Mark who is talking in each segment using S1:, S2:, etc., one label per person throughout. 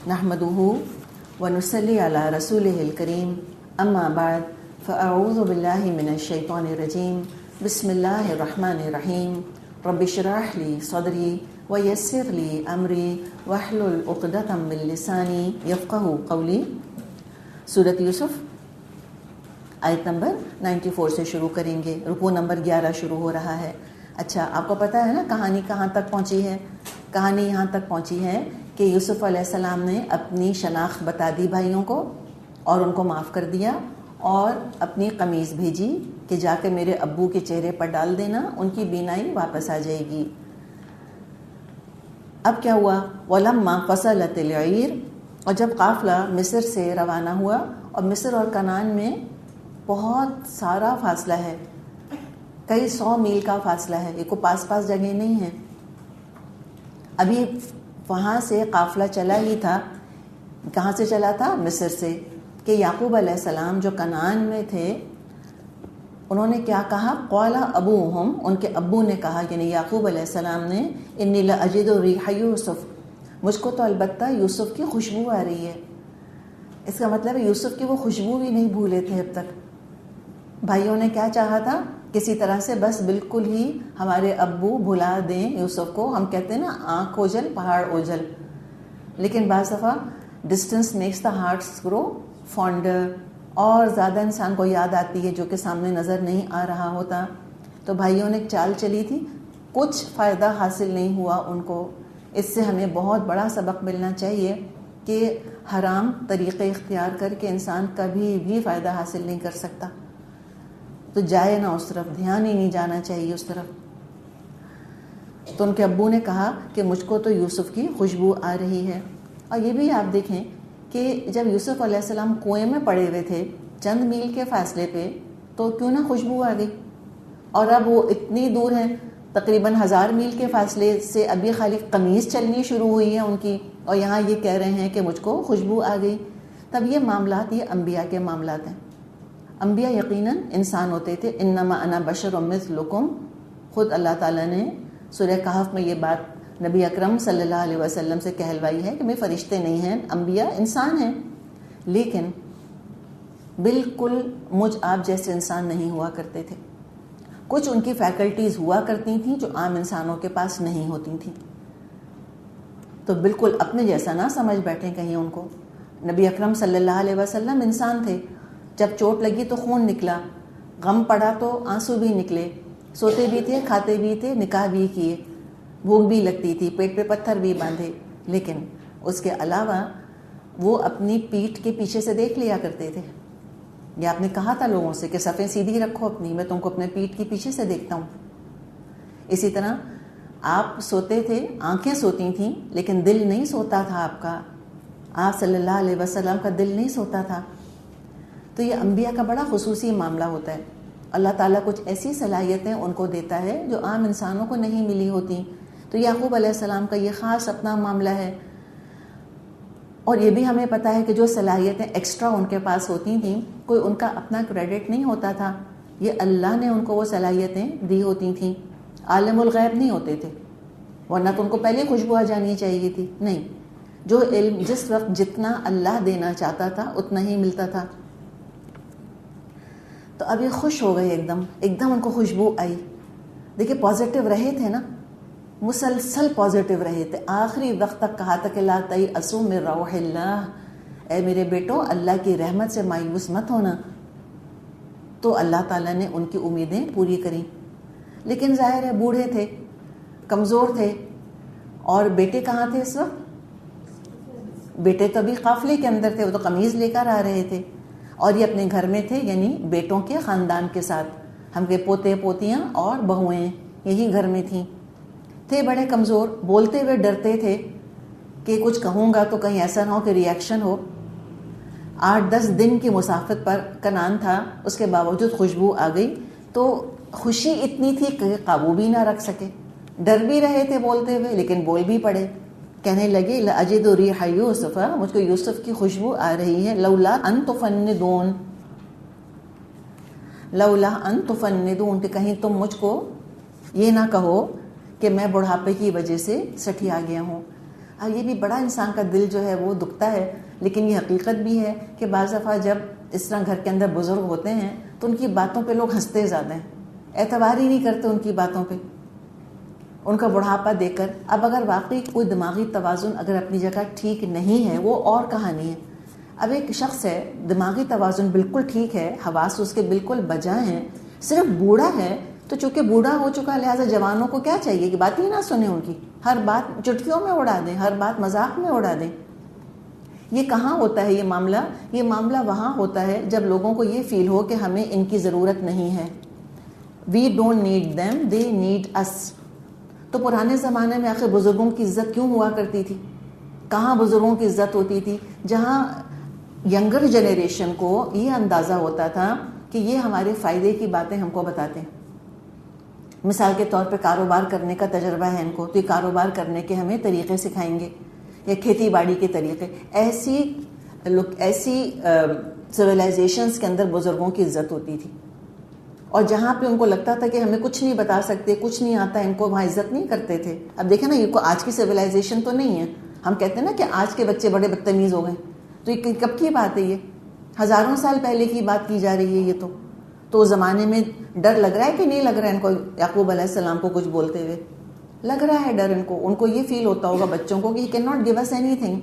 S1: نحمده ونصلي على رسوله الكريم اما بعد فاعوذ بالله من الشيطان الرجيم بسم الله الرحمن الرحيم رب اشرح لي صدري ويسر لي امري واحلل عقدة من لساني يفقهوا قولي۔ سورۃ یوسف آیت نمبر 94 سے شروع کریں گے، رکوع نمبر 11 شروع ہو رہا ہے۔ اچھا، آپ کو پتہ ہے نا کہانی کہاں تک پہنچی ہے؟ کہانی یہاں تک پہنچی ہے کہ یوسف علیہ السلام نے اپنی شناخت بتا دی بھائیوں کو اور ان کو معاف کر دیا، اور اپنی قمیض بھیجی کہ جا کے میرے ابو کے چہرے پر ڈال دینا، ان کی بینائی واپس آ جائے گی۔ اب کیا ہوا؟ وَلَمَّا فَصَلَتِ الْعِيرُ، اور جب قافلہ مصر سے روانہ ہوا، اور مصر اور کنعان میں بہت سارا فاصلہ ہے، کئی 100 میل کا فاصلہ ہے، یہ کوئی پاس پاس جگہ نہیں ہے۔ ابھی وہاں سے قافلہ چلا ہی تھا، کہاں سے چلا تھا؟ مصر سے، کہ یعقوب علیہ السلام جو کنعان میں تھے انہوں نے کیا کہا؟ قال ابوہم، ان کے ابو نے کہا، یعنی یعقوب علیہ السلام نے، انی لاجد ریح یوسف، مجھ کو تو البتہ یوسف کی خوشبو آ رہی ہے۔ اس کا مطلب ہے یوسف کی وہ خوشبو بھی نہیں بھولے تھے اب تک۔ بھائیوں نے کیا چاہا تھا؟ کسی طرح سے بس بالکل ہی ہمارے ابو بھلا دیں یوسف کو۔ ہم کہتے ہیں نا آنکھ اوجل پہاڑ اوجل، لیکن بعض دفعہ ڈسٹینس میکس دا ہارٹس گرو فانڈر، اور زیادہ انسان کو یاد آتی ہے جو کہ سامنے نظر نہیں آ رہا ہوتا۔ تو بھائیوں نے چال چلی تھی، کچھ فائدہ حاصل نہیں ہوا ان کو۔ اس سے ہمیں بہت بڑا سبق ملنا چاہیے کہ حرام طریقے اختیار کر کے انسان کبھی بھی فائدہ حاصل نہیں کر سکتا، تو جائے نہ اس طرف، دھیان ہی نہیں جانا چاہیے اس طرف۔ تو ان کے ابو نے کہا کہ مجھ کو تو یوسف کی خوشبو آ رہی ہے۔ اور یہ بھی آپ دیکھیں کہ جب یوسف علیہ السلام کنویں میں پڑے ہوئے تھے چند میل کے فاصلے پہ، تو کیوں نہ خوشبو آ گئی، اور اب وہ اتنی دور ہیں، تقریباً 1000 میل کے فاصلے سے، ابھی خالی قمیض چلنی شروع ہوئی ہے ان کی، اور یہاں یہ کہہ رہے ہیں کہ مجھ کو خوشبو آ گئی۔ تب یہ معاملات، یہ انبیاء کے معاملات ہیں۔ انبیاء یقیناً انسان ہوتے تھے، انما انا بشر مثلکم، خود اللہ تعالیٰ نے سورہ کہف میں یہ بات نبی اکرم صلی اللہ علیہ وسلم سے کہلوائی ہے کہ میں فرشتے نہیں ہیں، انبیاء انسان ہیں، لیکن بالکل مجھ آپ جیسے انسان نہیں ہوا کرتے تھے۔ کچھ ان کی فیکلٹیز ہوا کرتی تھیں جو عام انسانوں کے پاس نہیں ہوتی تھیں، تو بالکل اپنے جیسا نہ سمجھ بیٹھیں کہیں ان کو۔ نبی اکرم صلی اللہ علیہ وسلم انسان تھے، جب چوٹ لگی تو خون نکلا، غم پڑا تو آنسو بھی نکلے، سوتے بھی تھے، کھاتے بھی تھے، نکاح بھی کیے، بھوک بھی لگتی تھی، پیٹ پہ پتھر بھی باندھے، لیکن اس کے علاوہ وہ اپنی پیٹھ کے پیچھے سے دیکھ لیا کرتے تھے۔ یہ آپ نے کہا تھا لوگوں سے کہ صفیں سیدھی رکھو اپنی، میں تم کو اپنے پیٹھ کے پیچھے سے دیکھتا ہوں۔ اسی طرح آپ سوتے تھے، آنکھیں سوتی تھیں، لیکن دل نہیں سوتا تھا آپ کا، آپ صلی اللہ علیہ وسلم کا دل نہیں سوتا تھا۔ تو یہ انبیاء کا بڑا خصوصی معاملہ ہوتا ہے، اللہ تعالیٰ کچھ ایسی صلاحیتیں ان کو دیتا ہے جو عام انسانوں کو نہیں ملی ہوتی۔ تو یعقوب علیہ السلام کا یہ خاص اپنا معاملہ ہے، اور یہ بھی ہمیں پتہ ہے کہ جو صلاحیتیں ایکسٹرا ان کے پاس ہوتی تھیں، کوئی ان کا اپنا کریڈٹ نہیں ہوتا تھا، یہ اللہ نے ان کو وہ صلاحیتیں دی ہوتی تھیں، عالم الغیب نہیں ہوتے تھے، ورنہ تو ان کو پہلے خوشبو آ جانی چاہیے تھی۔ نہیں، جو علم جس وقت جتنا اللہ دینا چاہتا تھا اتنا ہی ملتا تھا۔ تو اب یہ خوش ہو گئے، ایک دم ان کو خوشبو آئی۔ دیکھیں پازیٹیو رہے تھے نا، مسلسل پازیٹیو رہے تھے، آخری وقت تک کہا تھا کہ لا تیأسوا من روح اللہ، اے میرے بیٹو اللہ کی رحمت سے مایوس مت ہونا۔ تو اللہ تعالیٰ نے ان کی امیدیں پوری کریں، لیکن ظاہر ہے بوڑھے تھے، کمزور تھے، اور بیٹے کہاں تھے اس وقت؟ بیٹے تو ابھی قافلے کے اندر تھے، وہ تو قمیض لے کر آ رہے تھے، اور یہ اپنے گھر میں تھے، یعنی بیٹوں کے خاندان کے ساتھ، ہم کے پوتے پوتیاں اور بہویں یہی گھر میں تھیں، تھے بڑے کمزور، بولتے ہوئے ڈرتے تھے کہ کچھ کہوں گا تو کہیں ایسا نہ ہو کہ ریئیکشن ہو۔ 8-10 دن کی مسافت پر کنعان تھا، اس کے باوجود خوشبو آ گئی، تو خوشی اتنی تھی کہ قابو بھی نہ رکھ سکے، ڈر بھی رہے تھے بولتے ہوئے، لیکن بول بھی پڑے، کہنے لگے لاجد ریح یوسف، مجھ کو یوسف کی خوشبو آ رہی ہے، لولا ان تفندون، لولا ان تفندون، کہ کہیں تم مجھ کو یہ نہ کہو کہ میں بڑھاپے کی وجہ سے سٹھیا گیا ہوں۔ اب یہ بھی بڑا انسان کا دل جو ہے وہ دکھتا ہے، لیکن یہ حقیقت بھی ہے کہ بعض دفعہ جب اس طرح گھر کے اندر بزرگ ہوتے ہیں تو ان کی باتوں پہ لوگ ہنستے زیادہ ہیں، اعتبار ہی نہیں کرتے ان کی باتوں پہ، ان کا بڑھاپا دیکھ کر۔ اب اگر واقعی کوئی دماغی توازن اگر اپنی جگہ ٹھیک نہیں ہے وہ اور کہانی ہے۔ اب ایک شخص ہے دماغی توازن بالکل ٹھیک ہے، حواس اس کے بالکل بجا ہیں، صرف بوڑھا ہے، تو چونکہ بوڑھا ہو چکا لہٰذا جوانوں کو کیا چاہیے کہ بات ہی نہ سنیں ان کی، ہر بات چٹکیوں میں اڑا دیں، ہر بات مذاق میں اڑا دیں۔ یہ کہاں ہوتا ہے یہ معاملہ؟ یہ معاملہ وہاں ہوتا ہے جب لوگوں کو یہ فیل ہو کہ ہمیں ان کی ضرورت نہیں ہے، we don't need them, they need us. تو پرانے زمانے میں آخر بزرگوں کی عزت کیوں ہوا کرتی تھی؟ کہاں بزرگوں کی عزت ہوتی تھی؟ جہاں ینگر جنریشن کو یہ اندازہ ہوتا تھا کہ یہ ہمارے فائدے کی باتیں ہم کو بتاتے ہیں۔ مثال کے طور پہ کاروبار کرنے کا تجربہ ہے ان کو، تو یہ کاروبار کرنے کے ہمیں طریقے سکھائیں گے، یا کھیتی باڑی کے طریقے۔ ایسی سویلائزیشنز کے اندر بزرگوں کی عزت ہوتی تھی، اور جہاں پہ ان کو لگتا تھا کہ ہمیں کچھ نہیں بتا سکتے، کچھ نہیں آتا ان کو، وہاں عزت نہیں کرتے تھے۔ اب دیکھیں نا، یہ کو آج کی سویلائزیشن تو نہیں ہے، ہم کہتے ہیں نا کہ آج کے بچے بڑے بدتمیز ہو گئے، تو یہ کب کی بات ہے؟ یہ ہزاروں سال پہلے کی بات کی جا رہی ہے۔ یہ تو اس زمانے میں ڈر لگ رہا ہے کہ نہیں لگ رہا ہے ان کو؟ یعقوب علیہ السلام کو کچھ بولتے ہوئے لگ رہا ہے ڈر ان کو یہ فیل ہوتا ہوگا بچوں کو کہ he cannot give us anything.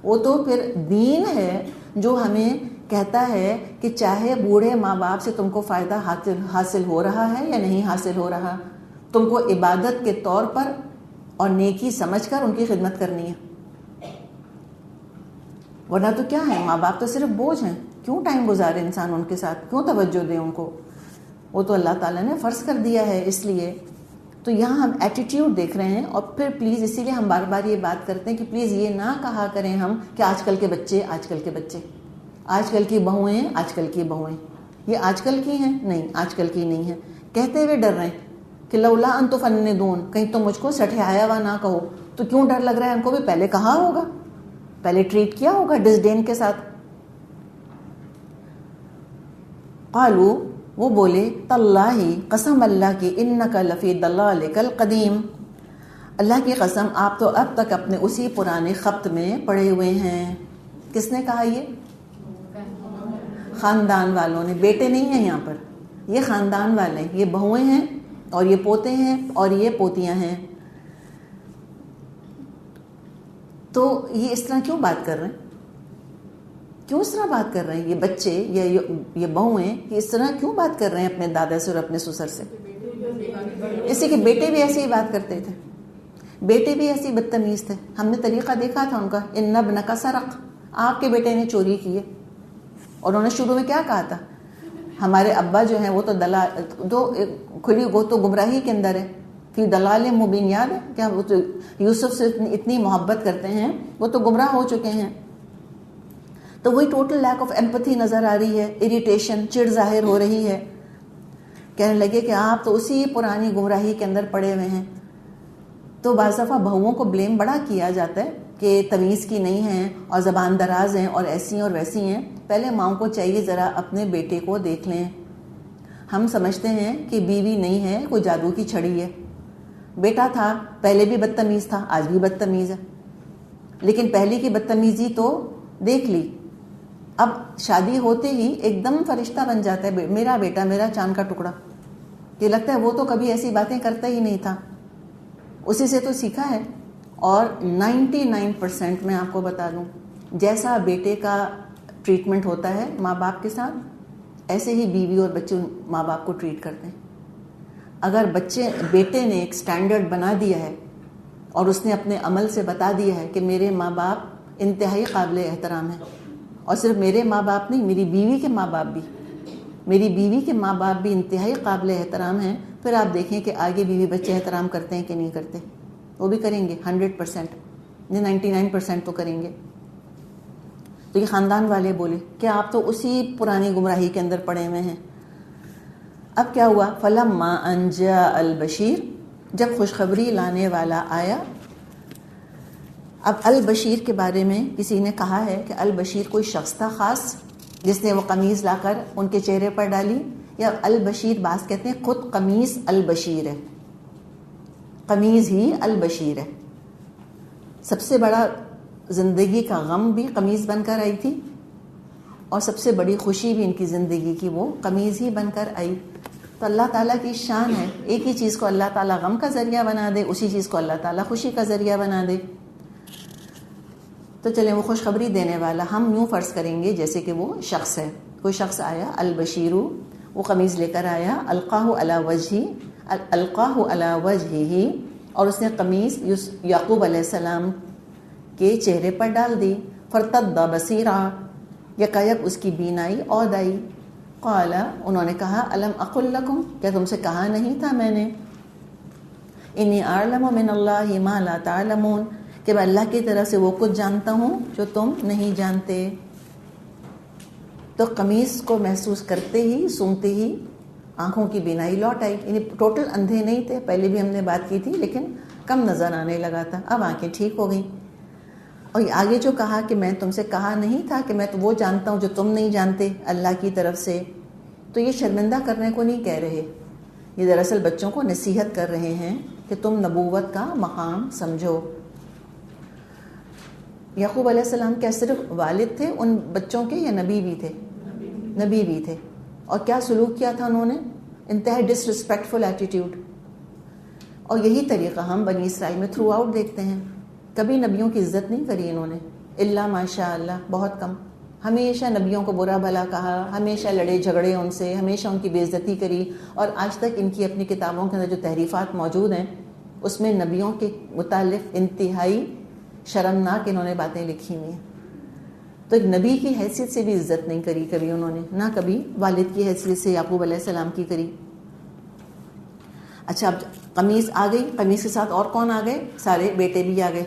S1: وہ تو پھر دین ہے جو ہمیں کہتا ہے کہ چاہے بوڑھے ماں باپ سے تم کو فائدہ حاصل ہو رہا ہے یا نہیں حاصل ہو رہا، تم کو عبادت کے طور پر اور نیکی سمجھ کر ان کی خدمت کرنی ہے، ورنہ تو کیا ہے، ماں باپ تو صرف بوجھ ہیں، کیوں ٹائم گزارے انسان ان کے ساتھ، کیوں توجہ دے ان کو؟ وہ تو اللہ تعالیٰ نے فرض کر دیا ہے۔ اس لیے تو یہاں ہم ایٹیٹیوڈ دیکھ رہے ہیں، اور پھر پلیز اسی لیے ہم بار بار یہ بات کرتے ہیں کہ پلیز یہ نہ کہا کریں ہم کہ آج کل کے بچے، آج کل کے بچے، آج کل کی بہویں، آج کل کی بہویں، یہ آج کل کی ہیں، نہیں آج کل کی نہیں ہیں، کہتے ہوئے ڈر رہے ہیں کہ لولا ان تفندون، کہیں تو مجھ کو سٹھیایا ہوا نہ کہو۔ تو کیوں ڈر لگ رہا ہے ان کو؟ بھی پہلے کہا ہوگا، پہلے ٹریٹ کیا ہوگا ڈسڈین کے ساتھ۔ قالو، وہ بولے، تاللہ، قسم اللہ کی، انک لفی ضلالک القدیم، اللہ کی قسم آپ تو اب تک اپنے اسی پرانے خبط میں پڑے ہوئے ہیں۔ کس نے کہا؟ یہ خاندان والوں نے، بیٹے نہیں ہیں یہاں پر، یہ خاندان والے، یہ بہویں ہیں اور یہ پوتے ہیں اور یہ پوتیاں ہیں۔ تو یہ اس طرح کیوں بات کر رہے ہیں؟ کیوں اس طرح بات کر رہے ہیں؟ یہ بچے یا یہ بہویں یہ اس طرح کیوں بات کر رہے ہیں اپنے دادا سے اور اپنے سسر سے؟ اسی کے بیٹے بھی ایسے ہی بات کرتے تھے، بیٹے بھی ایسے بدتمیز تھے۔ ہم نے طریقہ دیکھا تھا ان کا، ان ابنک سرق، آپ کے بیٹے نے چوری کی ہے، اور انہوں نے شروع میں کیا کہا تھا؟ ہمارے ابا جو ہیں وہ تو کھلی وہ تو گمراہی کے اندر ہے، فی دلال مبین، یاد ہے کیا؟ وہ تو یوسف سے اتنی محبت کرتے ہیں، وہ تو گمراہ ہو چکے ہیں۔ تو وہی ٹوٹل لیک آف ایمپتھی نظر آ رہی ہے، اریٹیشن، چڑ ظاہر ہو رہی ہے، کہنے لگے کہ آپ تو اسی پرانی گمراہی کے اندر پڑے ہوئے ہیں۔ تو بعض دفعہ بہوؤں کو بلیم بڑا کیا جاتا ہے کہ تمیز کی نہیں ہیں اور زبان دراز ہیں اور ایسی اور ویسی ہیں۔ پہلے ماؤں کو چاہیے ذرا اپنے بیٹے کو دیکھ لیں۔ ہم سمجھتے ہیں کہ بیوی نہیں ہے، کوئی جادو کی چھڑی ہے، بیٹا تھا پہلے بھی بدتمیز تھا، آج بھی بدتمیز ہے، لیکن پہلے کی بدتمیزی تو دیکھ لی، اب شادی ہوتے ہی ایک دم فرشتہ بن جاتا ہے، میرا بیٹا، میرا چاند کا ٹکڑا۔ یہ لگتا ہے وہ تو کبھی ایسی باتیں کرتا ہی نہیں تھا، اسی سے تو سیکھا ہے۔ اور 99% میں آپ کو بتا دوں، جیسا بیٹے کا ٹریٹمنٹ ہوتا ہے ماں باپ کے ساتھ، ایسے ہی بیوی اور بچے ماں باپ کو ٹریٹ کرتے ہیں۔ اگر بیٹے نے ایک سٹینڈرڈ بنا دیا ہے اور اس نے اپنے عمل سے بتا دیا ہے کہ میرے ماں باپ انتہائی قابل احترام ہیں، اور صرف میرے ماں باپ نہیں، میری بیوی کے ماں باپ بھی انتہائی قابل احترام ہیں، پھر آپ دیکھیں کہ آگے بیوی بچے احترام کرتے ہیں کہ نہیں کرتے۔ وہ بھی کریں گے 100%، 99% تو کریں گے۔ تو یہ خاندان والے بولے کہ آپ تو اسی پرانی گمراہی کے اندر پڑے ہوئے ہیں۔ اب کیا ہوا؟ فلما ان جاء البشیر، جب خوشخبری لانے والا آیا۔ اب البشیر کے بارے میں کسی نے کہا ہے کہ البشیر کوئی شخص تھا خاص جس نے وہ قمیض لا کر ان کے چہرے پر ڈالی، یا البشیر بعض کہتے ہیں خود قمیص البشیر ہے، قمیض ہی البشیر ہے۔ سب سے بڑا زندگی کا غم بھی قمیض بن کر آئی تھی، اور سب سے بڑی خوشی بھی ان کی زندگی کی وہ قمیض ہی بن کر آئی. تو اللہ تعالیٰ کی شان ہے، ایک ہی چیز کو اللہ تعالیٰ غم کا ذریعہ بنا دے، اسی چیز کو اللہ تعالیٰ خوشی کا ذریعہ بنا دے. تو چلیں وہ خوشخبری دینے والا ہم یوں فرض کریں گے جیسے کہ وہ شخص ہے. کوئی شخص آیا، البشیرو، وہ قمیض لے کر آیا، القاہ علی وجہہ، اور اس نے قمیض یعقوب علیہ السلام کے چہرے پر ڈال دی. فرتد بصیرا، یکایک اس کی بینائی عود آئی. قال، انہوں نے کہا، الم اقل لکم، کیا تم سے کہا نہیں تھا میں نے، انی اعلم من اللہ ما لا تعلمون، کہ میں اللہ کی طرف سے وہ کچھ جانتا ہوں جو تم نہیں جانتے. تو قمیص کو محسوس کرتے ہی، سونگتے ہی آنکھوں کی بینائی لوٹ آئی. یعنی ٹوٹل اندھے نہیں تھے، پہلے بھی ہم نے بات کی تھی، لیکن کم نظر آنے لگا تھا، اب آنکھیں ٹھیک ہو گئیں. اور آگے جو کہا کہ میں تم سے کہا نہیں تھا کہ میں تو وہ جانتا ہوں جو تم نہیں جانتے اللہ کی طرف سے، تو یہ شرمندہ کرنے کو نہیں کہہ رہے، یہ دراصل بچوں کو نصیحت کر رہے ہیں کہ تم نبوت کا مقام سمجھو. یعقوب علیہ السلام کیا صرف والد تھے ان بچوں کے، یا نبی بھی تھے؟ نبی بھی تھے. اور کیا سلوک کیا تھا انہوں نے؟ انتہائی ڈس ریسپیکٹفل ایٹیٹیوڈ. اور یہی طریقہ ہم بنی اسرائیل میں تھرو آؤٹ دیکھتے ہیں. کبھی نبیوں کی عزت نہیں کری انہوں نے، الا ماشاء اللہ، بہت کم. ہمیشہ نبیوں کو برا بھلا کہا، ہمیشہ لڑے جھگڑے ان سے، ہمیشہ ان کی بے عزتی کری. اور آج تک ان کی اپنی کتابوں کے اندر جو تحریفات موجود ہیں اس میں نبیوں کے متعلق انتہائی شرمناک انہوں نے باتیں لکھی ہوئی ہیں. تو ایک نبی کی حیثیت سے بھی عزت نہیں کری کبھی انہوں نے، نہ کبھی والد کی حیثیت سے یعقوب علیہ السلام کی کری. اچھا، اب قمیص آ گئی، قمیص کے ساتھ اور کون آ گئے؟ سارے بیٹے بھی آ گئے.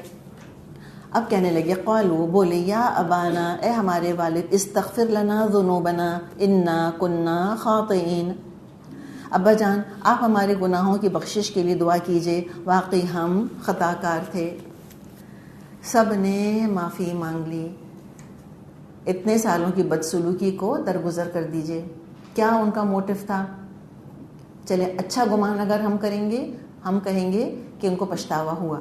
S1: اب کہنے لگے، قالوا، بولے، یا ابانا، اے ہمارے والد، استغفر لنا ذنوبنا انا کنا خاطئین، ابا جان آپ ہمارے گناہوں کی بخشش کے لیے دعا کیجئے، واقعی ہم خطا کار تھے. سب نے معافی مانگ لی. اتنے سالوں کی بدسلوکی کو درگزر کر دیجئے. کیا ان کا موٹو تھا؟ چلیں اچھا گمان اگر ہم کریں گے، ہم کہیں گے کہ ان کو پچھتاوا ہوا،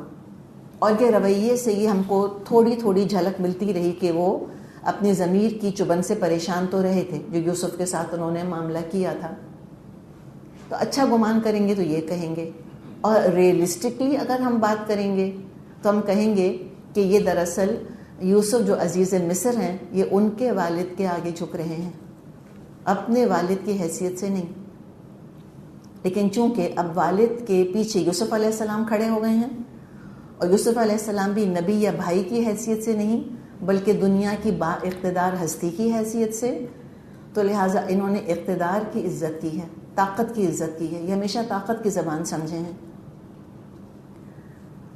S1: اور یہ رویے سے یہ ہم کو تھوڑی تھوڑی جھلک ملتی رہی کہ وہ اپنی ضمیر کی چبھن سے پریشان تو رہے تھے جو یوسف کے ساتھ انہوں نے معاملہ کیا تھا. تو اچھا گمان کریں گے تو یہ کہیں گے. اور ریئلسٹکلی اگر ہم بات کریں گے تو ہم کہیں گے کہ یہ دراصل یوسف جو عزیز مصر ہیں، یہ ان کے والد کے آگے جھک رہے ہیں، اپنے والد کی حیثیت سے نہیں. لیکن چونکہ اب والد کے پیچھے یوسف علیہ السلام کھڑے ہو گئے ہیں، اور یوسف علیہ السلام بھی نبی یا بھائی کی حیثیت سے نہیں بلکہ دنیا کی با اقتدار ہستی کی حیثیت سے، تو لہٰذا انہوں نے اقتدار کی عزت کی ہے، طاقت کی عزت کی ہے. یہ ہمیشہ طاقت کی زبان سمجھے ہیں.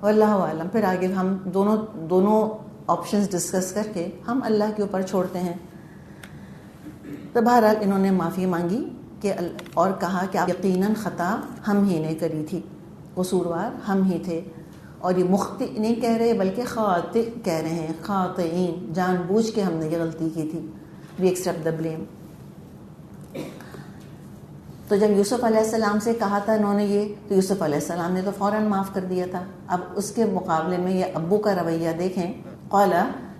S1: واللہ عالم. پھر آگے ہم دونوں آپشنز ڈسکس کر کے ہم اللہ کے اوپر چھوڑتے ہیں. تو بہرحال انہوں نے معافی مانگی کہ اور کہا کہ آپ یقیناً خطا ہم ہی نے کری تھی، قصوروار ہم ہی تھے. اور یہ مخطئ نہیں کہہ رہے بلکہ خاطئ کہہ رہے ہیں، خاطئین، جان بوجھ کے ہم نے یہ غلطی کی تھی. وی ایکسیپٹ دا بلیم. تو جب یوسف علیہ السلام سے کہا تھا انہوں نے یہ، تو یوسف علیہ السلام نے تو فوراً معاف کر دیا تھا. اب اس کے مقابلے میں یہ ابو کا رویہ دیکھیں. قال،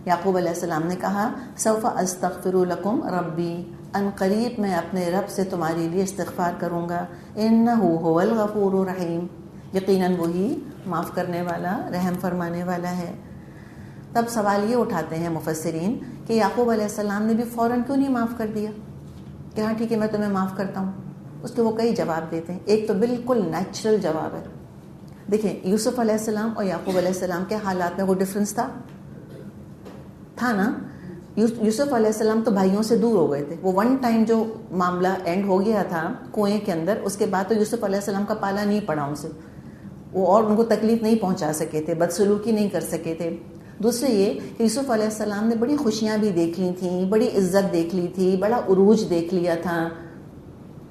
S1: یعقوب علیہ السلام نے کہا، سوف استغفر لکم ربی، ان قریب میں اپنے رب سے تمہارے لیے استغفار کروں گا. انہ هو الغفور الرحیم، یقیناً وہی معاف کرنے والا، رحم فرمانے والا ہے. تب سوال یہ اٹھاتے ہیں مفسرین کہ یعقوب علیہ السلام نے بھی فوراً کیوں نہیں معاف کر دیا کہ ہاں ٹھیک ہے میں تمہیں معاف کرتا ہوں. اس کے وہ کئی جواب دیتے ہیں. ایک تو بالکل نیچرل جواب ہے. دیکھیں یوسف علیہ السلام اور یعقوب علیہ السلام کے حالات میں کوئی ڈفرنس تھا نا. یوسف علیہ السلام تو بھائیوں سے دور ہو گئے تھے. وہ ون ٹائم جو معاملہ اینڈ ہو گیا تھا کنویں کے اندر، اس کے بعد تو یوسف علیہ السلام کا پالا نہیں پڑا ان سے، وہ اور ان کو تکلیف نہیں پہنچا سکے تھے، بدسلوکی نہیں کر سکے تھے. دوسرے یہ کہ یوسف علیہ السلام نے بڑی خوشیاں بھی دیکھ لی تھیں، بڑی عزت دیکھ لی تھی، بڑا عروج دیکھ لیا تھا.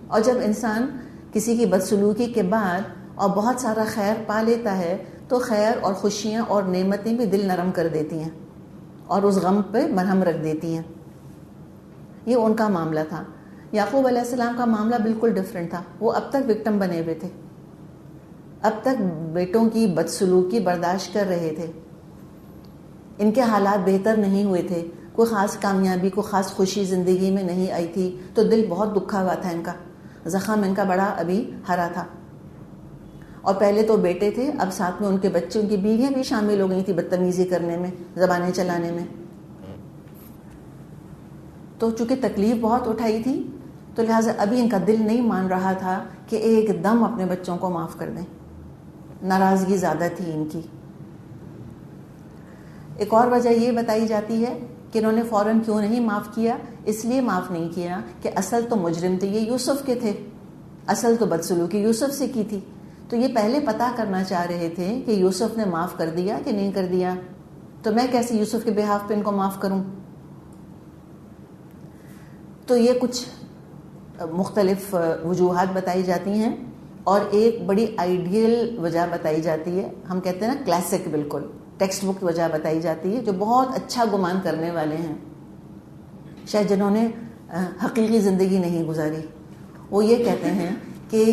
S1: اور جب انسان کسی کی بدسلوکی کے بعد اور بہت سارا خیر پا لیتا ہے تو خیر اور خوشیاں اور نعمتیں بھی دل نرم کر دیتی ہیں اور اس غم پہ مرہم رکھ دیتی ہیں. یہ ان کا معاملہ تھا. یعقوب علیہ السلام کا معاملہ بالکل ڈیفرنٹ تھا. وہ اب تک وکٹم بنے ہوئے تھے، اب تک بیٹوں کی بدسلوکی برداشت کر رہے تھے. ان کے حالات بہتر نہیں ہوئے تھے، کوئی خاص کامیابی، کوئی خاص خوشی زندگی میں نہیں آئی تھی، تو دل بہت دکھا ہوا تھا ان کا، زخم ان کا بڑا ابھی ہرا تھا. اور پہلے تو بیٹے تھے، اب ساتھ میں ان کے بچے، ان کی بیویاں بھی شامل ہو گئی تھی بدتمیزی کرنے میں، زبانیں چلانے میں. تو چونکہ تکلیف بہت اٹھائی تھی تو لہٰذا ابھی ان کا دل نہیں مان رہا تھا کہ ایک دم اپنے بچوں کو معاف کر دیں. ناراضگی زیادہ تھی ان کی. ایک اور وجہ یہ بتائی جاتی ہے کہ انہوں نے فوراً کیوں نہیں معاف کیا. اس لیے معاف نہیں کیا کہ اصل تو مجرم تھے یہ یوسف کے تھے، اصل تو بدسلوکی یوسف سے کی تھی. تو یہ پہلے پتہ کرنا چاہ رہے تھے کہ یوسف نے معاف کر دیا کہ نہیں کر دیا، تو میں کیسے یوسف کے بہاف پہ ان کو معاف کروں. تو یہ کچھ مختلف وجوہات بتائی جاتی ہیں، اور ایک بڑی آئیڈیل وجہ بتائی جاتی ہے، ہم کہتے ہیں نا کلاسک، بالکل ٹیکسٹ بک وجہ بتائی جاتی ہے، جو بہت اچھا گمان کرنے والے ہیں شاید جنہوں نے حقیقی زندگی نہیں گزاری. وہ یہ کہتے ہیں کہ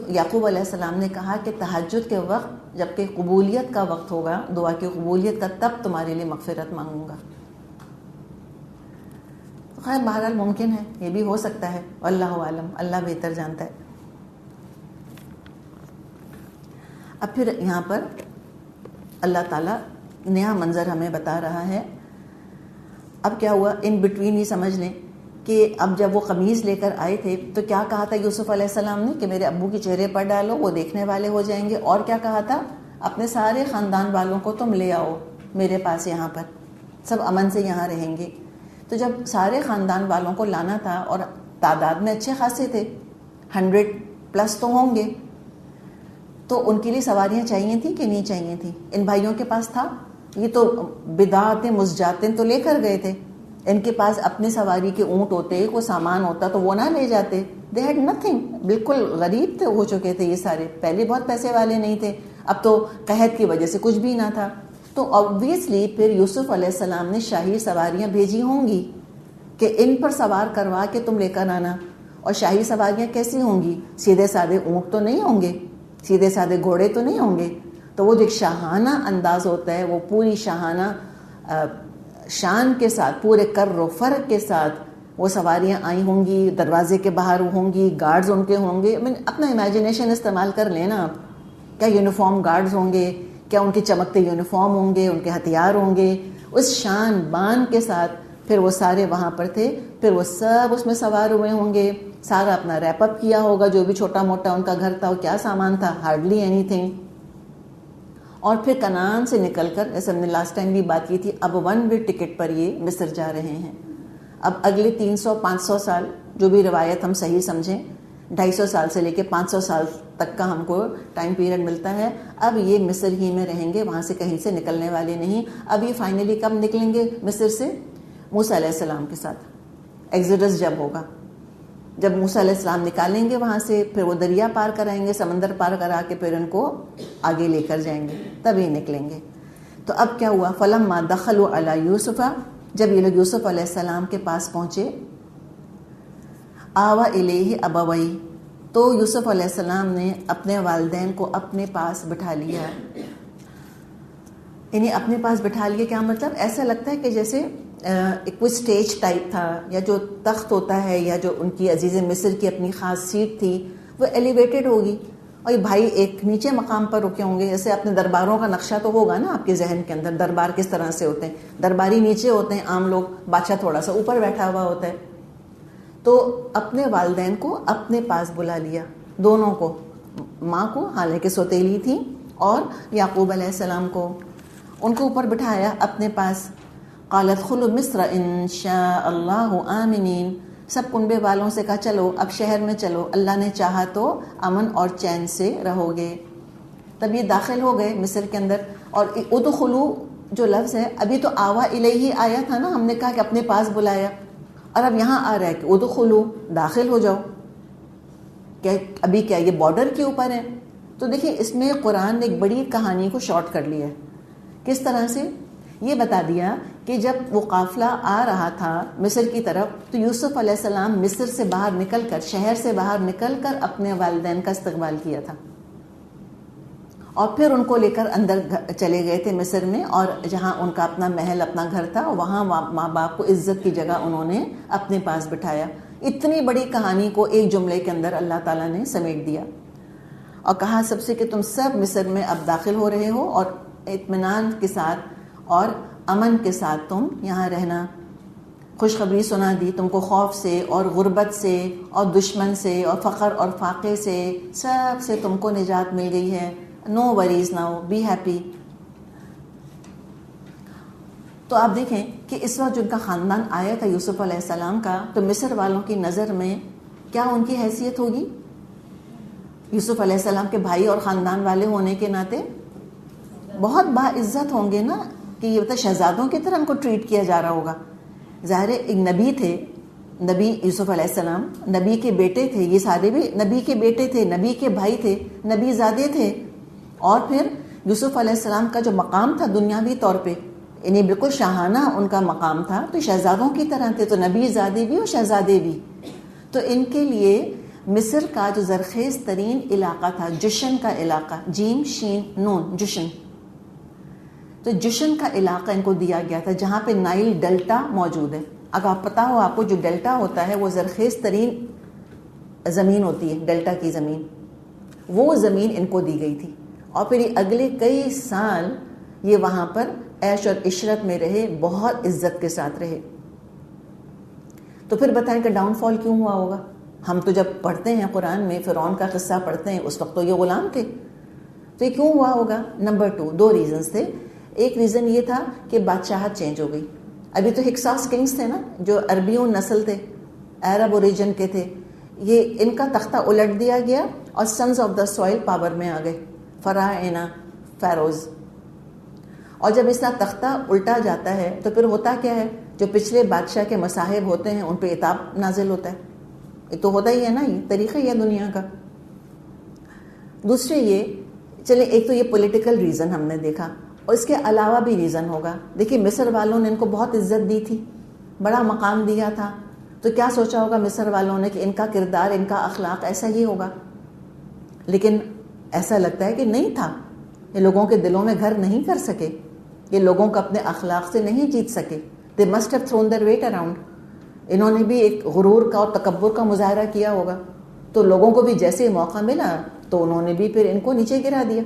S1: یعقوب علیہ السلام نے کہا کہ تہجد کے وقت جب کہ قبولیت کا وقت ہوگا، دعا کی قبولیت کا، تب تمہارے لیے مغفرت مانگوں گا. خیر بہرحال ممکن ہے، یہ بھی ہو سکتا ہے، واللہ عالم، اللہ بہتر جانتا ہے. اب پھر یہاں پر اللہ تعالیٰ نیا منظر ہمیں بتا رہا ہے. اب کیا ہوا، ان بٹوین یہ سمجھ لیں کہ اب جب وہ قمیض لے کر آئے تھے تو کیا کہا تھا یوسف علیہ السلام نے کہ میرے ابو کے چہرے پر ڈالو، وہ دیکھنے والے ہو جائیں گے. اور کیا کہا تھا، اپنے سارے خاندان والوں کو تم لے آؤ میرے پاس، یہاں پر سب امن سے یہاں رہیں گے. تو جب سارے خاندان والوں کو لانا تھا، اور تعداد میں اچھے خاصے تھے، 100+ تو ہوں گے، تو ان کے لیے سواریاں چاہیے تھیں کہ نہیں چاہیے تھیں؟ ان بھائیوں کے پاس تھا. یہ تو بدعاتیں مزجاتیں تو لے کر گئے تھے، ان کے پاس اپنی سواری کے اونٹ ہوتے، کوئی سامان ہوتا تو وہ نہ لے جاتے. دے ہیڈ نتھنگ، بالکل غریب تھے ہو چکے تھے یہ سارے، پہلے بہت پیسے والے نہیں تھے، اب تو قحط کی وجہ سے کچھ بھی نہ تھا. تو آبویسلی پھر یوسف علیہ السلام نے شاہی سواریاں بھیجی ہوں گی کہ ان پر سوار کروا کے تم لے کر آنا. اور شاہی سواریاں کیسی ہوں گی؟ سیدھے سادے اونٹ تو نہیں ہوں گے، سیدھے سادے گھوڑے تو نہیں ہوں گے. تو وہ جو ایک شاہانہ انداز ہوتا ہے، وہ پوری شاہانہ شان کے ساتھ، پورے کر و فر کے ساتھ وہ سواریاں آئی ہوں گی، دروازے کے باہر ہوں گی، گارڈز ان کے ہوں گے. اپنا امیجنیشن استعمال کر لینا آپ، کیا یونیفارم گارڈز ہوں گے، کیا ان کے چمکتے یونیفارم ہوں گے، ان کے ہتھیار ہوں گے، اس شان بان کے ساتھ پھر وہ سارے وہاں پر تھے. پھر وہ سب اس میں سوار ہوئے ہوں گے، سارا اپنا ریپ اپ کیا ہوگا، جو بھی چھوٹا موٹا ان کا گھر تھا، وہ کیا سامان تھا، ہارڈلی اینی تھنگ. اور پھر کنعان سے نکل کر، جیسے ہم نے لاسٹ ٹائم بھی بات کی تھی، اب 1 وے ٹکٹ پر یہ مصر جا رہے ہیں. اب اگلے 300-500 سال، جو بھی روایت ہم صحیح سمجھیں، 250 سال سے لے کے 500 سال تک کا ہم کو ٹائم پیریڈ ملتا ہے. اب یہ مصر ہی میں رہیں گے، وہاں سے کہیں سے نکلنے والے نہیں. اب یہ فائنلی کب نکلیں گے مصر سے؟ موسیٰ علیہ السلام کے ساتھ ایگزوڈس جب ہوگا، جب موسیٰ علیہ السلام نکالیں گے وہاں سے، پھر وہ دریا پار کرائیں گے، سمندر پار کرا کے پھر ان کو آگے لے کر جائیں گے، تب یہ نکلیں گے. تو اب کیا ہوا، فلما دخلوا علی یوسف، جب یہ لوگ یوسف علیہ السلام کے پاس پہنچے، آوا الیہ ابویہ، تو یوسف علیہ السلام نے اپنے والدین کو اپنے پاس بٹھا لیا. یعنی اپنے پاس بٹھا لیا کیا مطلب؟ ایسا لگتا ہے کہ جیسے ایک کوئی اسٹیج ٹائپ تھا، یا جو تخت ہوتا ہے، یا جو ان کی عزیز مصر کی اپنی خاص سیٹ تھی، وہ ایلیویٹڈ ہوگی، اور یہ بھائی ایک نیچے مقام پر رکے ہوں گے. جیسے اپنے درباروں کا نقشہ تو ہوگا نا آپ کے ذہن کے اندر، دربار کس طرح سے ہوتے ہیں، درباری نیچے ہوتے ہیں، عام لوگ، بادشاہ تھوڑا سا اوپر بیٹھا ہوا ہوتا ہے. تو اپنے والدین کو اپنے پاس بلا لیا، دونوں کو، ماں کو حالانکہ سوتیلی تھی، اور یعقوب علیہ السلام کو، ان کو اوپر بٹھایا اپنے پاس. قالت ادخلوا مصر ان شاء اللہ آمنین، سب کنبے والوں سے کہا چلو اب شہر میں چلو، اللہ نے چاہا تو امن اور چین سے رہو گے. تب یہ داخل ہو گئے مصر کے اندر. اور ادخلوا جو لفظ ہے، ابھی تو آوا الیہ آیا تھا نا، ہم نے کہا کہ اپنے پاس بلایا، اور اب یہاں آ رہا ہے کہ ادخلوا، داخل ہو جاؤ. کہ ابھی کیا یہ بارڈر کے اوپر ہے؟ تو دیکھیں اس میں قرآن نے ایک بڑی کہانی کو شارٹ کر لیا ہے. کس طرح سے؟ یہ بتا دیا کہ جب وہ قافلہ آ رہا تھا مصر کی طرف، تو یوسف علیہ السلام مصر سے باہر نکل کر، شہر سے باہر نکل کر اپنے والدین کا استقبال کیا تھا. اور پھر ان کو لے کر اندر چلے گئے تھے مصر میں، اور جہاں ان کا اپنا محل اپنا گھر تھا وہاں ماں باپ کو عزت کی جگہ انہوں نے اپنے پاس بٹھایا. اتنی بڑی کہانی کو ایک جملے کے اندر اللہ تعالیٰ نے سمیٹ دیا اور کہا سب سے کہ تم سب مصر میں اب داخل ہو رہے ہو اور اطمینان کے ساتھ اور امن کے ساتھ تم یہاں رہنا. خوشخبری سنا دی تم کو، خوف سے اور غربت سے اور دشمن سے اور فقر اور فاقے سے، سب سے تم کو نجات مل گئی ہے. No worries now, be happy. تو آپ دیکھیں کہ اس وقت جن کا خاندان آیا تھا یوسف علیہ السلام کا، تو مصر والوں کی نظر میں کیا ان کی حیثیت ہوگی؟ یوسف علیہ السلام کے بھائی اور خاندان والے ہونے کے ناطے بہت باعزت ہوں گے نا، کہ یہ بتا شہزادوں کی طرح ان کو ٹریٹ کیا جا رہا ہوگا. ظاہر ایک نبی تھے، نبی یوسف علیہ السلام، نبی کے بیٹے تھے، یہ سارے بھی نبی کے بیٹے تھے، نبی کے بھائی تھے، نبی زادے تھے. اور پھر یوسف علیہ السلام کا جو مقام تھا دنیاوی طور پہ، یعنی بالکل شاہانہ ان کا مقام تھا، تو شہزادوں کی طرح تھے، تو نبی زادے بھی اور شہزادے بھی. تو ان کے لیے مصر کا جو زرخیز ترین علاقہ تھا، جشن کا علاقہ، جیم شین نون، جشن، تو جشن کا علاقہ ان کو دیا گیا تھا جہاں پہ نائل ڈیلٹا موجود ہے. اگر پتہ ہو آپ کو، جو ڈیلٹا ہوتا ہے وہ زرخیز ترین زمین ہوتی ہے، ڈیلٹا کی زمین، وہ زمین ان کو دی گئی تھی. اور پھر یہ اگلے کئی سال یہ وہاں پر عیش اور عشرت میں رہے، بہت عزت کے ساتھ رہے. تو پھر بتائیں کہ ڈاؤن فال کیوں ہوا ہوگا؟ ہم تو جب پڑھتے ہیں قرآن میں فرعون کا قصہ پڑھتے ہیں، اس وقت تو یہ غلام تھے، تو یہ کیوں ہوا ہوگا؟ نمبر 2، 2 ریزنز تھے. ایک ریزن یہ تھا کہ بادشاہت چینج ہو گئی. ابھی تو ہکساس کنگز تھے نا، جو عربیوں نسل تھے، عرب اوریجن کے تھے، یہ ان کا تختہ الٹ دیا گیا اور sons of the soil power میں آ گئے، فراعنہ، فیروز. اور جب اس طرح تختہ الٹا جاتا ہے تو پھر ہوتا کیا ہے؟ جو پچھلے بادشاہ کے مصاحب ہوتے ہیں ان پہ عتاب نازل ہوتا ہے. یہ تو ہوتا ہی ہے نا، یہ طریقہ ہی ہے دنیا کا. دوسرے یہ چلے، ایک تو یہ پولیٹیکل ریزن ہم نے دیکھا، اور اس کے علاوہ بھی ریزن ہوگا. دیکھیے مصر والوں نے ان کو بہت عزت دی تھی، بڑا مقام دیا تھا، تو کیا سوچا ہوگا مصر والوں نے کہ ان کا کردار، ان کا اخلاق ایسا ہی ہوگا. لیکن ایسا لگتا ہے کہ نہیں تھا. یہ لوگوں کے دلوں میں گھر نہیں کر سکے، یہ لوگوں کو اپنے اخلاق سے نہیں جیت سکے. They must have thrown their weight around. انہوں نے بھی ایک غرور کا اور تکبر کا مظاہرہ کیا ہوگا، تو لوگوں کو بھی جیسے موقع ملا تو انہوں نے بھی پھر ان کو نیچے گرا دیا.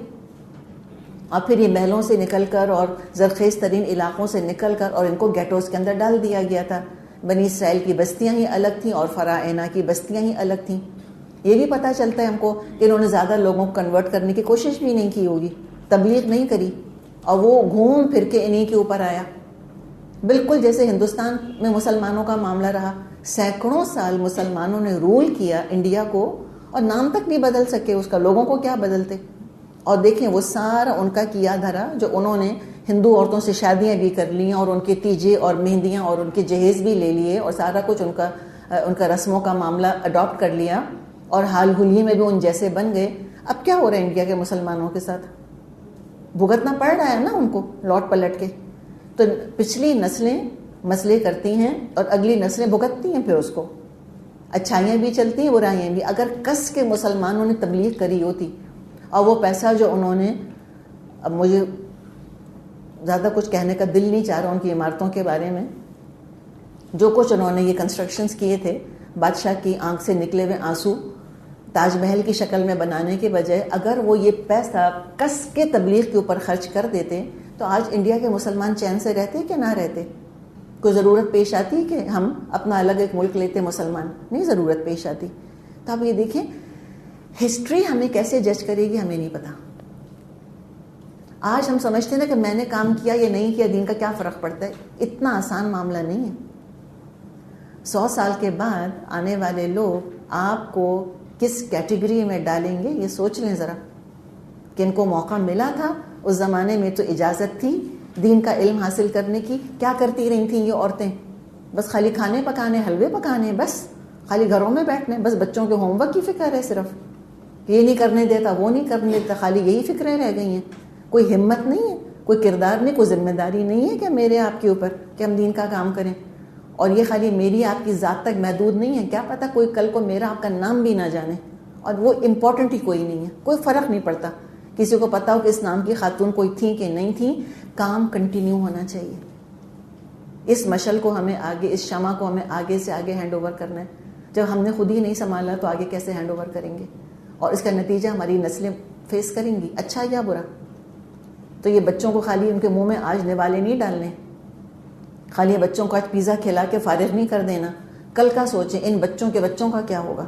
S1: اور پھر یہ محلوں سے نکل کر اور زرخیز ترین علاقوں سے نکل کر اور ان کو گیٹوز کے اندر ڈال دیا گیا تھا. بنی اسرائیل کی بستیاں ہی الگ تھیں اور فراعنہ کی بستیاں ہی الگ تھیں. یہ بھی پتہ چلتا ہے ہم کو کہ انہوں نے زیادہ لوگوں کو کنورٹ کرنے کی کوشش بھی نہیں کی ہوگی، تبلیغ نہیں کری، اور وہ گھوم پھر کے انہی کے اوپر آیا. بالکل جیسے ہندوستان میں مسلمانوں کا معاملہ رہا، سینکڑوں سال مسلمانوں نے رول کیا انڈیا کو اور نام تک نہیں بدل سکے اس کا. لوگوں کو کیا بدلتے؟ اور دیکھیں وہ سارا ان کا کیا دھرا، جو انہوں نے ہندو عورتوں سے شادیاں بھی کر لیں اور ان کے تیجے اور مہندیاں اور ان کے جہیز بھی لے لیے اور سارا کچھ ان کا رسموں کا معاملہ اڈاپٹ کر لیا اور حال حلیے میں بھی ان جیسے بن گئے. اب کیا ہو رہا ہے انڈیا کے مسلمانوں کے ساتھ؟ بھگتنا پڑ رہا ہے نا ان کو لوٹ پلٹ کے. تو پچھلی نسلیں مسئلے کرتی ہیں اور اگلی نسلیں بھگتتی ہیں پھر اس کو. اچھائیاں بھی چلتی ہیں، برائیاں بھی. اگر کس کے مسلمانوں نے تبلیغ کری ہوتی اور وہ پیسہ جو انہوں نے، اب مجھے زیادہ کچھ کہنے کا دل نہیں چاہ رہا ان کی عمارتوں کے بارے میں، جو کچھ انہوں نے یہ کنسٹرکشنز کیے تھے، بادشاہ کی آنکھ سے نکلے ہوئے آنسو تاج محل کی شکل میں بنانے کے بجائے اگر وہ یہ پیسہ کس کے تبلیغ کے اوپر خرچ کر دیتے تو آج انڈیا کے مسلمان چین سے رہتے کہ نہ رہتے؟ کوئی ضرورت پیش آتی کہ ہم اپنا الگ ایک ملک لیتے مسلمان؟ نہیں ضرورت پیش آتی. تو آپ یہ دیکھیں ہسٹری ہمیں کیسے جج کرے گی ہمیں نہیں پتا. آج ہم سمجھتے ہیں نا کہ میں نے کام کیا یا نہیں کیا، دین کا کیا فرق پڑتا ہے. اتنا آسان معاملہ نہیں ہے. 100 سال کے بعد آنے والے لوگ آپ کو کس کیٹیگری میں ڈالیں گے یہ سوچ لیں ذرا. کہ ان کو موقع ملا تھا اس زمانے میں تو اجازت تھی دین کا علم حاصل کرنے کی. کیا کرتی رہی تھیں یہ عورتیں؟ بس خالی کھانے پکانے، حلوے پکانے، بس خالی گھروں میں بیٹھنے، بس بچوں کے ہوم ورک کی فکر ہے، صرف یہ نہیں کرنے دیتا وہ نہیں کرنے دیتا، خالی یہی فکریں رہ گئی ہیں. کوئی ہمت نہیں ہے، کوئی کردار نہیں، کوئی ذمہ داری نہیں ہے کہ میرے آپ کے اوپر کہ ہم دین کا کام کریں. اور یہ خالی میری آپ کی ذات تک محدود نہیں ہے. کیا پتہ کوئی کل کو میرا آپ کا نام بھی نہ جانے اور وہ امپورٹنٹ ہی کوئی نہیں ہے، کوئی فرق نہیں پڑتا. کسی کو پتا ہو کہ اس نام کی خاتون کوئی تھی کہ نہیں تھی، کام کنٹینیو ہونا چاہیے. اس مشل کو ہمیں آگے، اس شمع کو ہمیں آگے سے آگے ہینڈ اوور کرنا ہے. جب ہم نے خود ہی نہیں سنبھالا تو آگے کیسے ہینڈ اوور کریں گے؟ اور اس کا نتیجہ ہماری نسلیں فیس کریں گی، اچھا یا برا. تو یہ بچوں کو خالی ان کے منہ میں آج نوالے نہیں ڈالنے، خالی بچوں کو آج پیزا کھلا کے فارغ نہیں کر دینا. کل کا سوچیں ان بچوں کے بچوں کا کیا ہوگا،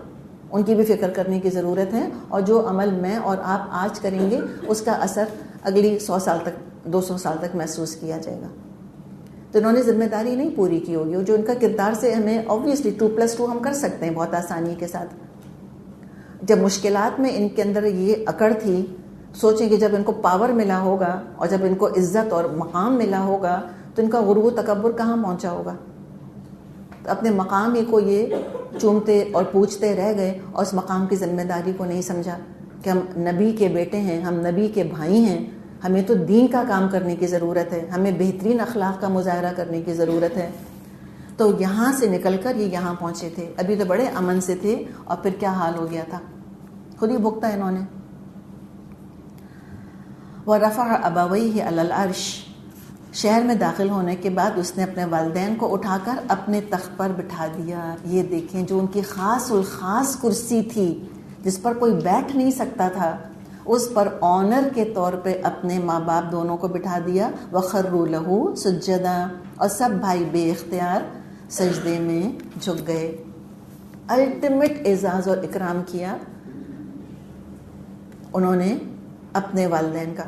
S1: ان کی بھی فکر کرنے کی ضرورت ہے. اور جو عمل میں اور آپ آج کریں گے اس کا اثر اگلی 100 سال تک، 200 سال تک محسوس کیا جائے گا. تو انہوں نے ذمہ داری نہیں پوری کی ہوگی، اور جو ان کا کردار سے ہمیں آبویسلی 2+2 ہم کر سکتے ہیں بہت آسانی کے ساتھ. جب مشکلات میں ان کے اندر یہ اکڑ تھی، سوچیں کہ جب ان کو پاور ملا ہوگا اور جب ان کو عزت اور مقام ملا ہوگا تو ان کا غرور و تکبر کہاں پہنچا ہوگا. تو اپنے مقام ہی کو یہ چومتے اور پوچھتے رہ گئے اور اس مقام کی ذمہ داری کو نہیں سمجھا کہ ہم نبی کے بیٹے ہیں، ہم نبی کے بھائی ہیں، ہمیں تو دین کا کام کرنے کی ضرورت ہے، ہمیں بہترین اخلاق کا مظاہرہ کرنے کی ضرورت ہے. تو یہاں سے نکل کر یہ یہاں پہنچے تھے. ابھی تو بڑے امن سے تھے اور پھر کیا حال ہو گیا تھا، خود ہی بھگتا انہوں نے. وَرَفَعَ أَبَوَيْهِ عَلَى الْعَرْشِ، شہر میں داخل ہونے کے بعد اس نے اپنے والدین کو اٹھا کر اپنے تخت پر بٹھا دیا. یہ دیکھیں جو ان کی خاص الخاص کرسی تھی جس پر کوئی بیٹھ نہیں سکتا تھا، اس پر آنر کے طور پہ اپنے ماں باپ دونوں کو بٹھا دیا. وَخَرُّوا لَهُ سُجَّدًا، اور سب بھائی بے اختیار سجدے میں جھک گئے. الٹیمیٹ اعزاز اور اکرام کیا انہوں نے اپنے والدین کا.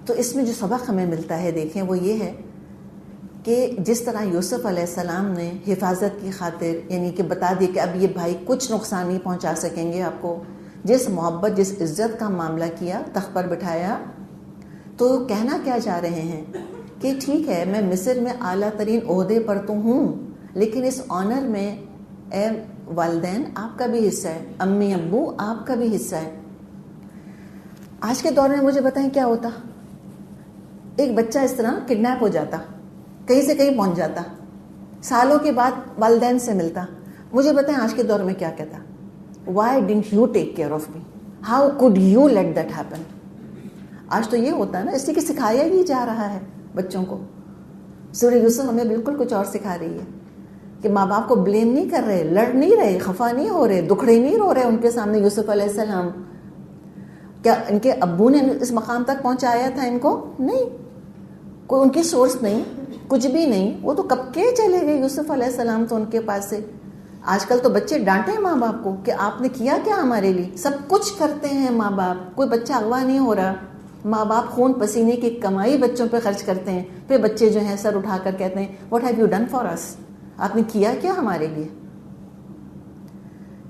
S1: تو اس میں جو سبق ہمیں ملتا ہے دیکھیں وہ یہ ہے کہ جس طرح یوسف علیہ السلام نے حفاظت کی خاطر یعنی کہ بتا دی کہ اب یہ بھائی کچھ نقصان نہیں پہنچا سکیں گے آپ کو، جس محبت جس عزت کا معاملہ کیا، تخت پر بٹھایا، تو کہنا کیا چاہ رہے ہیں کہ ٹھیک ہے میں مصر میں اعلیٰ ترین عہدے پر تو ہوں، لیکن اس آنر میں اے والدین آپ کا بھی حصہ ہے، امی ابو آپ کا بھی حصہ ہے. آج کے دور میں مجھے بتائیں کیا ہوتا؟ ایک بچہ اس طرح کڈنیپ ہو جاتا، کہیں سے کہیں پہنچ جاتا، سالوں کے بعد والدین سے ملتا. مجھے بتائیں آج کے دور میں کیا کہتا؟ Why didn't you take care of me, how could you let that happen. آج تو یہ ہوتا ہے نا، اس لیے کہ سکھایا ہی جا رہا ہے بچوں کو. سورہ یوسف ہمیں بالکل کچھ اور سکھا رہی ہے کہ ماں باپ کو بلیم نہیں کر رہے، لڑ نہیں رہے، خفا نہیں ہو رہے، دکھڑے نہیں رو رہے ان کے سامنے. یوسف علیہ السلام کیا ان کے ابو نے اس مقام تک پہنچایا تھا ان کو؟ نہیں، کوئی ان کی سورس نہیں، کچھ بھی نہیں. وہ تو کب کے چلے گئے یوسف علیہ السلام تو ان کے پاس سے. آج کل تو بچے ڈانٹیں ماں باپ کو کہ آپ نے کیا کیا ہمارے لیے. سب کچھ کرتے ہیں ماں باپ، کوئی بچہ اغوا نہیں ہو رہا. ماں باپ خون پسینے کی کمائی بچوں پہ خرچ کرتے ہیں، پھر بچے جو ہیں سر اٹھا کر کہتے ہیں what have you done for us, آپ نے کیا کیا ہمارے لیے.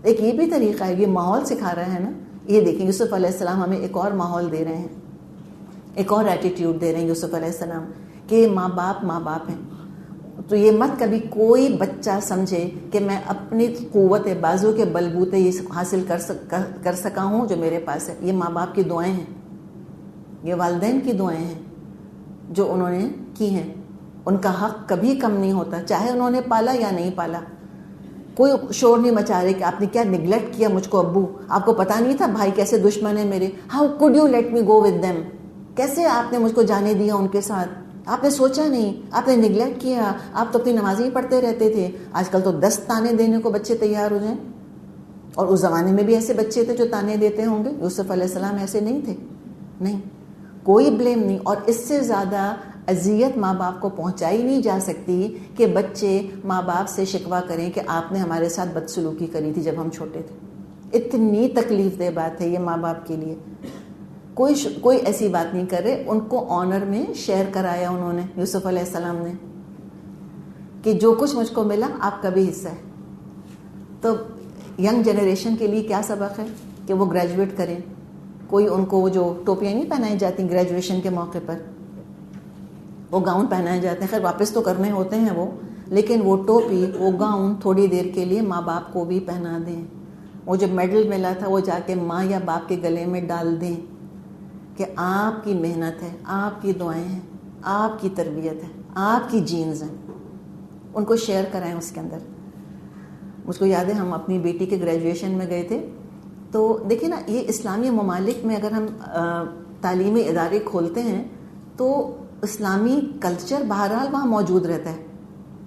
S1: ایک یہ بھی طریقہ ہے، یہ ماحول سکھا رہا ہے نا. یہ دیکھیں یوسف علیہ السلام ہمیں ایک اور ماحول دے رہے ہیں، ایک اور ایٹیٹیوڈ دے رہے ہیں یوسف علیہ السلام کہ ماں باپ ہیں. تو یہ مت کبھی کوئی بچہ سمجھے کہ میں اپنی قوت بازو کے بلبوتے یہ حاصل کر سکا ہوں جو میرے پاس ہے. یہ ماں باپ کی دعائیں ہیں، یہ والدین کی دعائیں ہیں جو انہوں نے کی ہیں. ان کا حق کبھی کم نہیں ہوتا، چاہے انہوں نے پالا یا نہیں پالا. کوئی شور نہیں مچا رہے کہ آپ نے کیا نگلیکٹ کیا مجھ کو ابو، آپ کو پتا نہیں تھا بھائی کیسے دشمن ہے میرے، how could you let me go with them, کیسے آپ نے مجھ کو جانے دیا ان کے ساتھ. آپ نے سوچا نہیں، آپ نے نگلیکٹ کیا، آپ تو اپنی نماز ہی پڑھتے رہتے تھے. آج کل تو 10 تانے دینے کو بچے تیار ہو جائیں، اور اس زمانے میں بھی ایسے بچے تھے جو تانے دیتے ہوں گے. یوسف علیہ السلام ایسے نہیں تھے. نہیں، کوئی بلیم نہیں. اور اس سے زیادہ اذیت ماں باپ کو پہنچائی نہیں جا سکتی کہ بچے ماں باپ سے شکوہ کریں کہ آپ نے ہمارے ساتھ بدسلوکی کری تھی جب ہم چھوٹے تھے. اتنی تکلیف دہ بات ہے یہ ماں باپ کے لیے. کوئی ایسی بات نہیں کر رہے. ان کو آنر میں شیئر کرایا انہوں نے، یوسف علیہ السلام نے، کہ جو کچھ مجھ کو ملا آپ کا بھی حصہ ہے. تو ینگ جنریشن کے لیے کیا سبق ہے کہ وہ گریجویٹ کریں. کوئی ان کو جو ٹوپیاں نہیں پہنائی جاتی گریجویشن کے موقع پر، وہ گاؤن پہنائے جاتے ہیں، خیر واپس تو کرنے ہوتے ہیں وہ، لیکن وہ ٹوپی وہ گاؤن تھوڑی دیر کے لیے ماں باپ کو بھی پہنا دیں. وہ جو میڈل ملا تھا وہ جا کے ماں یا باپ کے گلے میں ڈال دیں کہ آپ کی محنت ہے، آپ کی دعائیں ہیں، آپ کی تربیت ہے، آپ کی جینز ہیں. ان کو شیئر کرائیں اس کے اندر. مجھ کو یاد ہے ہم اپنی بیٹی کے گریجویشن میں گئے تھے تو دیکھیں نا، یہ اسلامی ممالک میں اگر ہم تعلیمی ادارے کھولتے ہیں تو اسلامی کلچر بہرحال وہاں موجود رہتا ہے.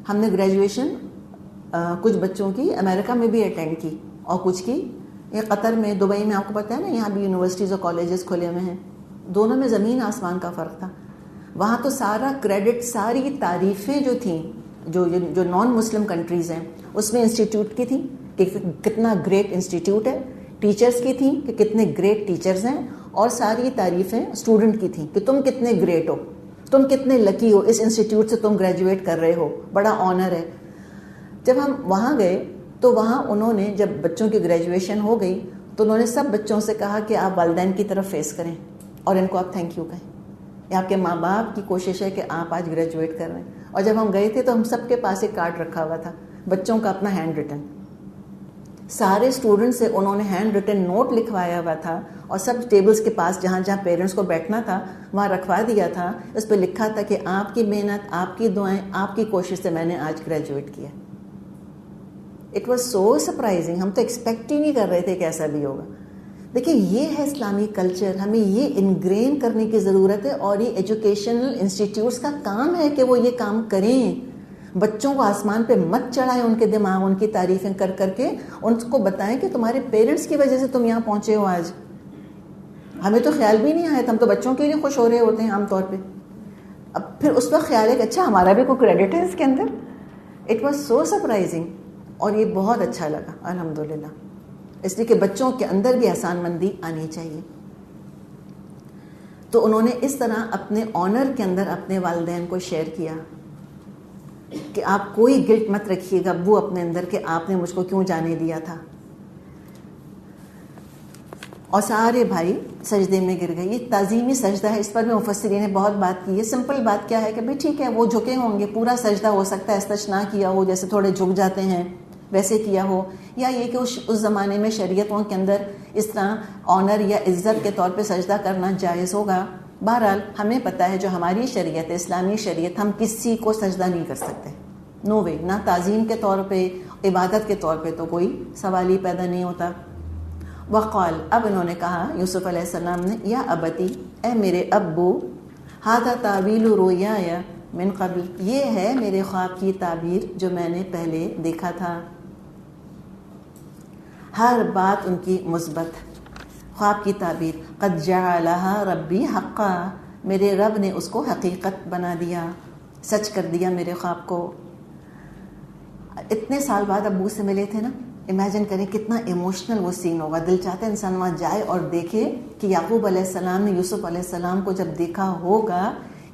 S1: ہم نے گریجویشن کچھ بچوں کی امریکہ میں بھی اٹینڈ کی اور کچھ کی یہ قطر میں، دبئی میں. آپ کو پتہ ہے نا یہاں بھی یونیورسٹیز اور کالجز کھلے ہوئے ہیں. دونوں میں زمین آسمان کا فرق تھا. وہاں تو سارا کریڈٹ، ساری تعریفیں جو تھیں جو نان مسلم کنٹریز ہیں اس میں انسٹیٹیوٹ کی تھیں کہ کتنا گریٹ انسٹیٹیوٹ ہے، ٹیچرز کی تھیں کہ کتنے گریٹ ٹیچرز ہیں، اور ساری تعریفیں اسٹوڈنٹ کی تھیں کہ تم کتنے گریٹ ہو، تم کتنے لکی ہو، اس انسٹیٹیوٹ سے تم گریجویٹ کر رہے ہو، بڑا آنر ہے. جب ہم وہاں گئے تو وہاں انہوں نے جب بچوں کی گریجویشن ہو گئی تو انہوں نے سب بچوں سے کہا کہ آپ والدین کی طرف فیس کریں اور ان کو آپ تھینک یو کہیں. یہ آپ کے ماں باپ کی کوشش ہے کہ آپ آج گریجویٹ کر رہے ہیں. اور جب ہم گئے تھے تو ہم سب کے پاس ایک کارڈ رکھا ہوا تھا بچوں کا اپنا ہینڈ ریٹن. سارے اسٹوڈنٹ سے انہوں نے ہینڈ ریٹن نوٹ لکھوایا ہوا تھا اور سب ٹیبلز کے پاس جہاں جہاں پیرنٹس کو بیٹھنا تھا وہاں رکھوا دیا تھا. اس پہ لکھا تھا کہ آپ کی محنت، آپ کی دعائیں، آپ کی کوشش سے میں نے آج گریجویٹ کیا. It was so surprising. ہم تو ایکسپیکٹ ہی نہیں کر رہے تھے کہ ایسا بھی ہوگا. دیکھیں یہ ہے اسلامی کلچر، ہمیں یہ انگرین کرنے کی ضرورت ہے اور یہ ایجوکیشنل انسٹیٹیوٹس کا کام ہے کہ وہ یہ کام کریں. بچوں کو آسمان پہ مت چڑھائیں ان کے دماغ، ان کی تعریفیں کر کر کے ان کو بتائیں کہ تمہارے پیرنٹس کی وجہ سے تم یہاں پہنچے ہو آج. ہمیں تو خیال بھی نہیں آیا تھا، ہم تو بچوں کے لیے خوش ہو رہے ہوتے ہیں عام طور پہ. اب پھر اس وقت خیال ہے کہ اچھا ہمارا بھی کوئی کریڈٹ ہے اس کے اندر. اٹ واز سو سرپرائزنگ اور یہ بہت اچھا لگا الحمدللہ. اس لیے کہ بچوں کے اندر بھی احسان مندی آنی چاہیے. تو انہوں نے اس طرح اپنے آنر کے اندر اپنے والدین کو شیئر کیا کہ آپ کوئی گلٹ مت رکھیے گا ابو اپنے اندر کہ آپ نے مجھ کو کیوں جانے دیا تھا. اور سارے بھائی سجدے میں گر گئے. یہ تعظیمی سجدہ ہے، اس پر میں مفسرین نے بہت بات کی ہے. سمپل بات کیا ہے کہ بھائی ٹھیک ہے وہ جھکے ہوں گے، پورا سجدہ ہو سکتا ہے استثنا کیا ہو، جیسے تھوڑے جھک جاتے ہیں ویسے کیا ہو، یا یہ کہ اس زمانے میں شریعتوں کے اندر اس طرح آنر یا عزت کے طور پہ سجدہ کرنا جائز ہوگا. بہرحال ہمیں پتہ ہے جو ہماری شریعت ہے، اسلامی شریعت، ہم کسی کو سجدہ نہیں کر سکتے. نو وے. نہ تعظیم کے طور پہ، عبادت کے طور پہ تو کوئی سوال ہی پیدا نہیں ہوتا. وقال، اب انہوں نے کہا یوسف علیہ السلام نے، یا ابتی، اے میرے ابو، ھذا تاویل رؤیای من قبل، یہ ہے میرے خواب کی تعبیر جو میں نے پہلے دیکھا تھا. ہر بات ان کی مثبت. خواب کی تعبیر، قد جعلها ربی حقا، میرے رب نے اس کو حقیقت بنا دیا، سچ کر دیا میرے خواب کو. اتنے سال بعد ابو سے ملے تھے نا، امیجن کریں کتنا ایموشنل وہ سین ہوگا. دل چاہتا ہے انسان وہاں جائے اور دیکھے کہ یعقوب علیہ السلام نے یوسف علیہ السلام کو جب دیکھا ہوگا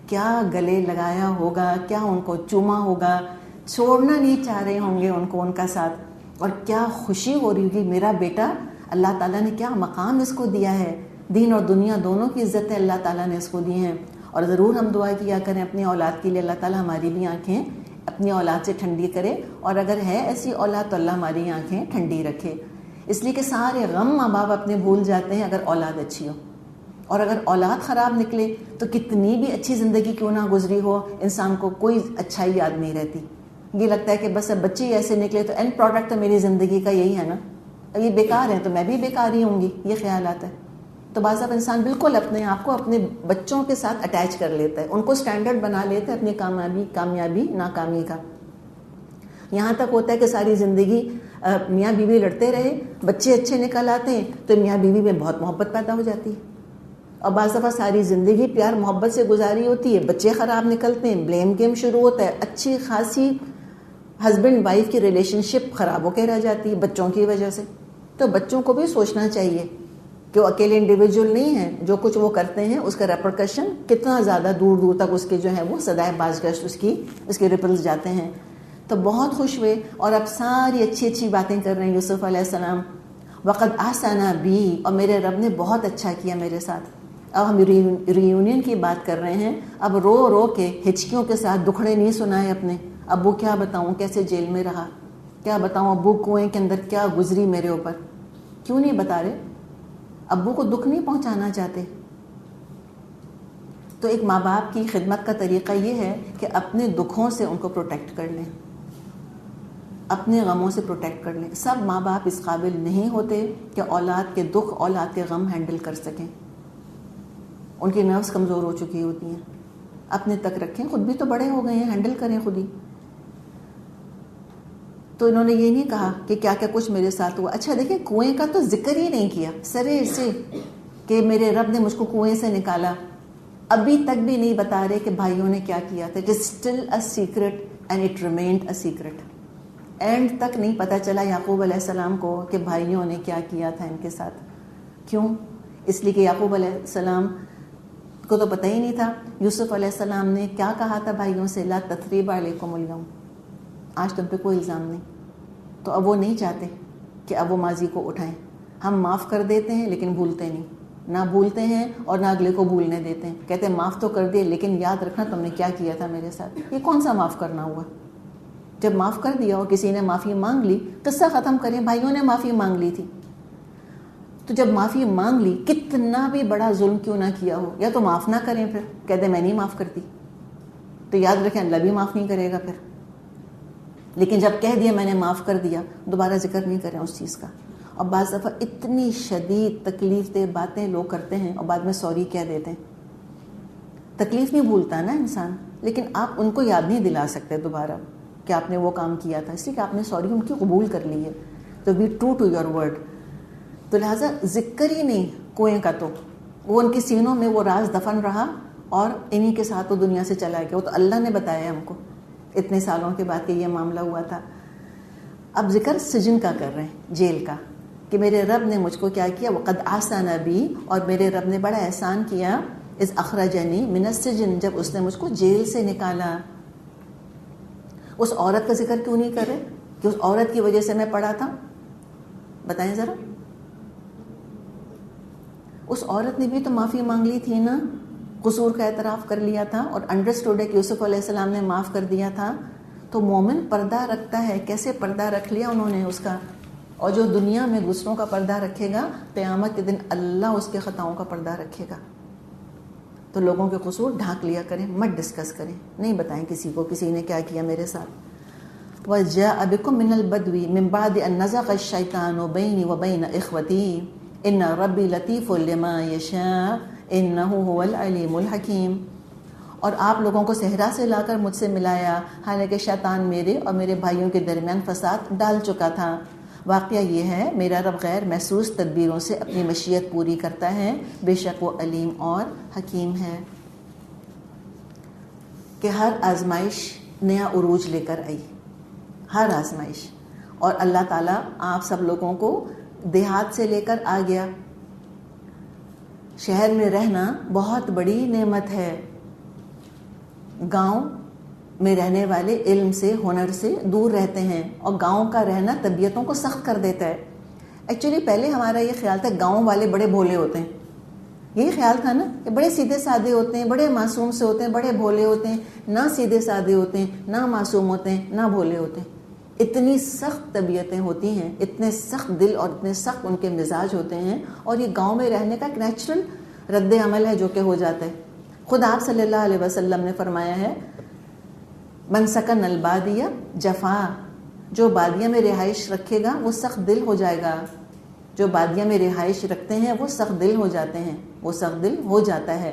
S1: کیا گلے لگایا ہوگا، کیا ان کو چوما ہوگا، چھوڑنا نہیں چاہ رہے ہوں گے ان کو ان کا ساتھ، اور کیا خوشی ہو رہی ہوگی میرا بیٹا، اللہ تعالیٰ نے کیا مقام اس کو دیا ہے. دین اور دنیا دونوں کی عزتیں اللہ تعالیٰ نے اس کو دی ہیں. اور ضرور ہم دعا کیا کریں اپنی اولاد کے لیے، اللہ تعالیٰ ہماری بھی آنکھیں اپنی اولاد سے ٹھنڈی کرے، اور اگر ہے ایسی اولاد تو اللہ ہماری آنکھیں ٹھنڈی رکھے. اس لیے کہ سارے غم ماں باپ اپنے بھول جاتے ہیں اگر اولاد اچھی ہو. اور اگر اولاد خراب نکلے تو کتنی بھی اچھی زندگی کیوں نہ گزری ہو، انسان کو کوئی اچھائی یاد نہیں رہتی. یہ لگتا ہے کہ بس اب بچے ہی ایسے نکلے تو اینڈ پروڈکٹ تو میری زندگی کا یہی ہے نا، یہ بیکار ہے تو میں بھی بیکار ہی ہوں گی، یہ خیال آتا ہے. تو بعض اب انسان بالکل اپنے آپ کو اپنے بچوں کے ساتھ اٹیچ کر لیتا ہے، ان کو سٹینڈرڈ بنا لیتا ہے اپنی کامیابی ناکامی کا. یہاں تک ہوتا ہے کہ ساری زندگی میاں بیوی لڑتے رہے، بچے اچھے نکل آتے ہیں تو میاں بیوی میں بہت محبت پیدا ہو جاتی ہے. اور بعض دفعہ ساری زندگی پیار محبت سے گزاری ہوتی ہے، بچے خراب نکلتے ہیں، بلیم گیم شروع ہوتا ہے، اچھی خاصی ہسبینڈ وائف کی ریلیشن شپ خراب ہو کے رہ جاتی ہے بچوں کی وجہ سے. تو بچوں کو بھی سوچنا چاہیے کہ وہ اکیلے انڈیویجول نہیں ہیں، جو کچھ وہ کرتے ہیں اس کا ریپرکشن کتنا زیادہ دور دور تک اس کے جو ہے وہ سدائے بازگشت اس کے ریپلز جاتے ہیں. تو بہت خوش ہوئے اور اب ساری اچھی اچھی باتیں کر رہے ہیں یوسف علیہ السلام. وقد احسن بی، اور میرے رب نے بہت اچھا کیا میرے ساتھ. اب ہم ریونین کی بات کر رہے ہیں، اب رو رو کے ہچکیوں کے ساتھ دکھڑے نہیں سنائے اپنے. ابو کیا بتاؤں کیسے جیل میں رہا، کیا بتاؤں ابو کنویں کے اندر کیا گزری میرے اوپر. کیوں نہیں بتا رہے؟ ابو کو دکھ نہیں پہنچانا چاہتے. تو ایک ماں باپ کی خدمت کا طریقہ یہ ہے کہ اپنے دکھوں سے ان کو پروٹیکٹ کر لیں، اپنے غموں سے پروٹیکٹ کر لیں. سب ماں باپ اس قابل نہیں ہوتے کہ اولاد کے دکھ، اولاد کے غم ہینڈل کر سکیں. ان کی نروس کمزور ہو چکی ہوتی ہیں. اپنے تک رکھیں، خود بھی تو بڑے ہو گئے ہیں، ہینڈل کریں خود ہی. تو انہوں نے یہ نہیں کہا کہ کیا کیا کچھ میرے ساتھ ہوا. اچھا دیکھیں، کنویں کا تو ذکر ہی نہیں کیا سرے سے کہ میرے رب نے مجھ کو کنویں سے نکالا. ابھی تک بھی نہیں بتا رہے کہ بھائیوں نے کیا کیا تھا. It is still a secret and it remained a secret. And تک نہیں پتا چلا یعقوب علیہ السلام کو کہ بھائیوں نے کیا کیا تھا ان کے ساتھ. کیوں؟ اس لیے کہ یعقوب علیہ السلام کو تو پتہ ہی نہیں تھا. یوسف علیہ السلام نے کیا کہا تھا بھائیوں سے؟ لا تثریب علیکم اليوم، آج تم پہ کوئی الزام نہیں. تو اب وہ نہیں چاہتے کہ اب وہ ماضی کو اٹھائیں. ہم معاف کر دیتے ہیں لیکن بھولتے نہیں، نہ بھولتے ہیں اور نہ اگلے کو بھولنے دیتے ہیں. کہتے ہیں معاف تو کر دیا لیکن یاد رکھنا تم نے کیا کیا تھا میرے ساتھ. یہ کون سا معاف کرنا ہوا؟ جب معاف کر دیا اور کسی نے معافی مانگ لی، قصہ ختم کریں. بھائیوں نے معافی مانگ لی تھی، تو جب معافی مانگ لی، کتنا بھی بڑا ظلم کیوں نہ کیا ہو، یا تو معاف نہ کریں، پھر کہہ دیں میں نہیں معاف کرتی. تو یاد رکھیں اللہ بھی معاف نہیں کرے گا پھر. لیکن جب کہہ دیا میں نے معاف کر دیا، دوبارہ ذکر نہیں کریں اس چیز کا. اور بعض دفعہ اتنی شدید تکلیف دہ باتیں لوگ کرتے ہیں اور بعد میں سوری کہہ دیتے ہیں. تکلیف نہیں بھولتا نا انسان، لیکن آپ ان کو یاد نہیں دلا سکتے دوبارہ کہ آپ نے وہ کام کیا تھا، اس لیے کہ آپ نے سوری ان کی قبول کر لی ہے. تو be true to your word. تو لہٰذا ذکر ہی نہیں کنویں کا، تو وہ ان کے سینوں میں وہ راز دفن رہا اور انہی کے ساتھ وہ دنیا سے چلا گیا. وہ تو اللہ نے بتایا ہم کو اتنے سالوں کے بعد کہ یہ معاملہ ہوا تھا. اب ذکر سجن کا کر رہے ہیں، جیل کا، کہ میرے رب نے مجھ کو کیا کیا. وقد احسن بی، اور میرے رب نے بڑا احسان کیا. اذ اخرجنی من السجن، جب اس نے مجھ کو جیل سے نکالا. اس عورت کا ذکر کیوں نہیں کر رہے کہ اس عورت کی وجہ سے میں پڑا تھا؟ بتائیں ذرا. اس عورت نے بھی تو معافی مانگ لی تھی نا، قصور کا اعتراف کر لیا تھا اور انڈرسٹوڈ ہے کہ یوسف علیہ السلام نے معاف کر دیا تھا. تو مومن پردہ رکھتا ہے. کیسے پردہ رکھ لیا انہوں نے اس کا. اور جو دنیا میں دوسروں کا پردہ رکھے گا، قیامت کے دن اللہ اس کے خطاؤں کا پردہ رکھے گا. تو لوگوں کے قصور ڈھانک لیا کریں، مت ڈسکس کریں، نہیں بتائیں کسی کو کسی نے کیا کیا میرے ساتھ. وَجَاءَ بِكُم مِّنَ الْبَدْوِ مِن بَعْدِ أَن نَّزَغَ الشَّيْطَانُ بَيْنِي وَبَيْنَ إِخْوَتِي إِنَّ رَبِّي لَطِيفٌ لِّمَا يَشَاءُ إِنَّهُ هُوَ الْعَلِيمُ الْحَكِيمُ. اور آپ لوگوں کو صحرا سے لا کر مجھ سے ملایا، حالانکہ شیطان میرے اور میرے بھائیوں کے درمیان فساد ڈال چکا تھا. واقعہ یہ ہے میرا رب غیر محسوس تدبیروں سے اپنی مشیت پوری کرتا ہے، بے شک وہ علیم اور حکیم ہے. کہ ہر آزمائش نیا عروج لے کر آئی، ہر آزمائش. اور اللہ تعالیٰ آپ سب لوگوں کو دیہات سے لے کر آ گیا. شہر میں رہنا بہت بڑی نعمت ہے. گاؤں میں رہنے والے علم سے، ہنر سے دور رہتے ہیں، اور گاؤں کا رہنا طبیعتوں کو سخت کر دیتا ہے. ایکچولی پہلے ہمارا یہ خیال تھا گاؤں والے بڑے بھولے ہوتے ہیں. یہی خیال تھا نا کہ بڑے سیدھے سادے ہوتے ہیں، بڑے معصوم سے ہوتے ہیں، بڑے بھولے ہوتے ہیں. نہ سیدھے سادے ہوتے ہیں، نہ معصوم ہوتے ہیں، نہ بھولے ہوتے ہیں. اتنی سخت طبیعتیں ہوتی ہیں، اتنے سخت دل اور اتنے سخت ان کے مزاج ہوتے ہیں. اور یہ گاؤں میں رہنے کا ایک نیچرل رد عمل ہے جو کہ ہو جاتا ہے. خود آپ صلی اللہ علیہ وسلم نے فرمایا ہے من سکن البادیہ جفا، جو بادیہ میں رہائش رکھے گا وہ سخت دل ہو جائے گا. جو بادیہ میں رہائش رکھتے ہیں وہ سخت دل ہو جاتے ہیں، وہ سخت دل ہو جاتا ہے.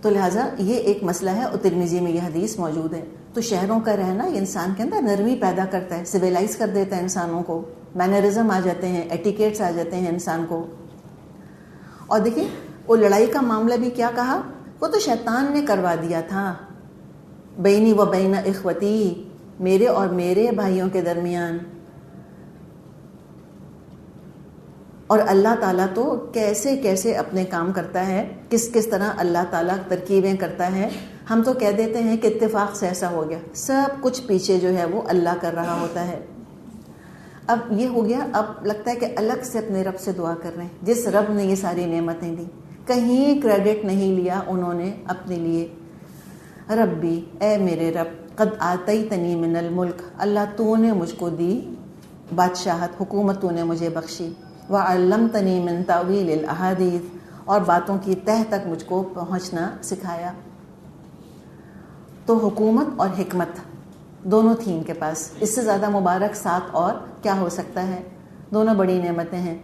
S1: تو لہٰذا یہ ایک مسئلہ ہے، اور ترمذی میں یہ حدیث موجود ہے. تو شہروں کا رہنا یہ انسان کے اندر نرمی پیدا کرتا ہے، سویلائز کر دیتا ہے انسانوں کو. مینرزم آ جاتے ہیں، ایٹیکیٹس آ جاتے ہیں انسان کو. اور دیکھیں وہ لڑائی کا معاملہ بھی کیا کہا، وہ تو شیطان نے کروا دیا تھا. بینی و بین اخوتی، میرے اور میرے بھائیوں کے درمیان. اور اللہ تعالیٰ تو کیسے کیسے اپنے کام کرتا ہے، کس کس طرح اللہ تعالیٰ ترکیبیں کرتا ہے. ہم تو کہہ دیتے ہیں کہ اتفاق سے ایسا ہو گیا، سب کچھ پیچھے جو ہے وہ اللہ کر رہا ہوتا ہے. اب یہ ہو گیا، اب لگتا ہے کہ الگ سے اپنے رب سے دعا کر رہے ہیں، جس رب نے یہ ساری نعمتیں دی. کہیں کریڈٹ نہیں لیا انہوں نے اپنے لیے. ربی، اے میرے رب، قد آتیتنی من الملک، اللہ تو نے مجھ کو دی بادشاہت، حکومت تو نے مجھے بخشی. وعلمتنی من تاویل الاحادیث، اور باتوں کی تہ تک مجھ کو پہنچنا سکھایا. تو حکومت اور حکمت دونوں تھیں ان کے پاس، اس سے زیادہ مبارک ساتھ اور کیا ہو سکتا ہے؟ دونوں بڑی نعمتیں ہیں.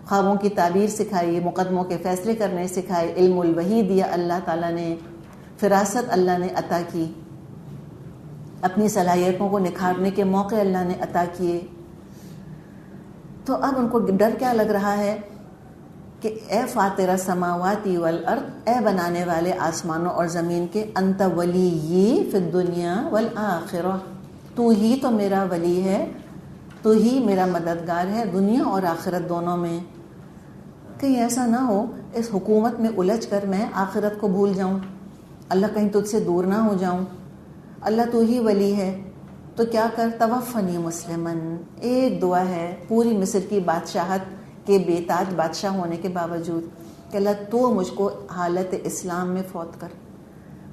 S1: خوابوں کی تعبیر سکھائی، مقدموں کے فیصلے کرنے سکھائے، علم الوحی دیا اللہ تعالیٰ نے، فراست اللہ نے عطا کی، اپنی صلاحیتوں کو نکھارنے کے موقع اللہ نے عطا کیے. تو اب ان کو ڈر کیا لگ رہا ہے کہ اے فاطر السماوات والارض، اے بنانے والے آسمانوں اور زمین کے، انت ولی فی الدنیا والآخرہ، تو ہی تو میرا ولی ہے، تو ہی میرا مددگار ہے دنیا اور آخرت دونوں میں. کہیں ایسا نہ ہو اس حکومت میں الجھ کر میں آخرت کو بھول جاؤں، اللہ کہیں تجھ سے دور نہ ہو جاؤں. اللہ تو ہی ولی ہے تو کیا کر، توفنی مسلمن. ایک دعا ہے پوری مصر کی بادشاہت کے بے تاج بادشاہ ہونے کے باوجود کہ اللہ تو مجھ کو حالت اسلام میں فوت کر.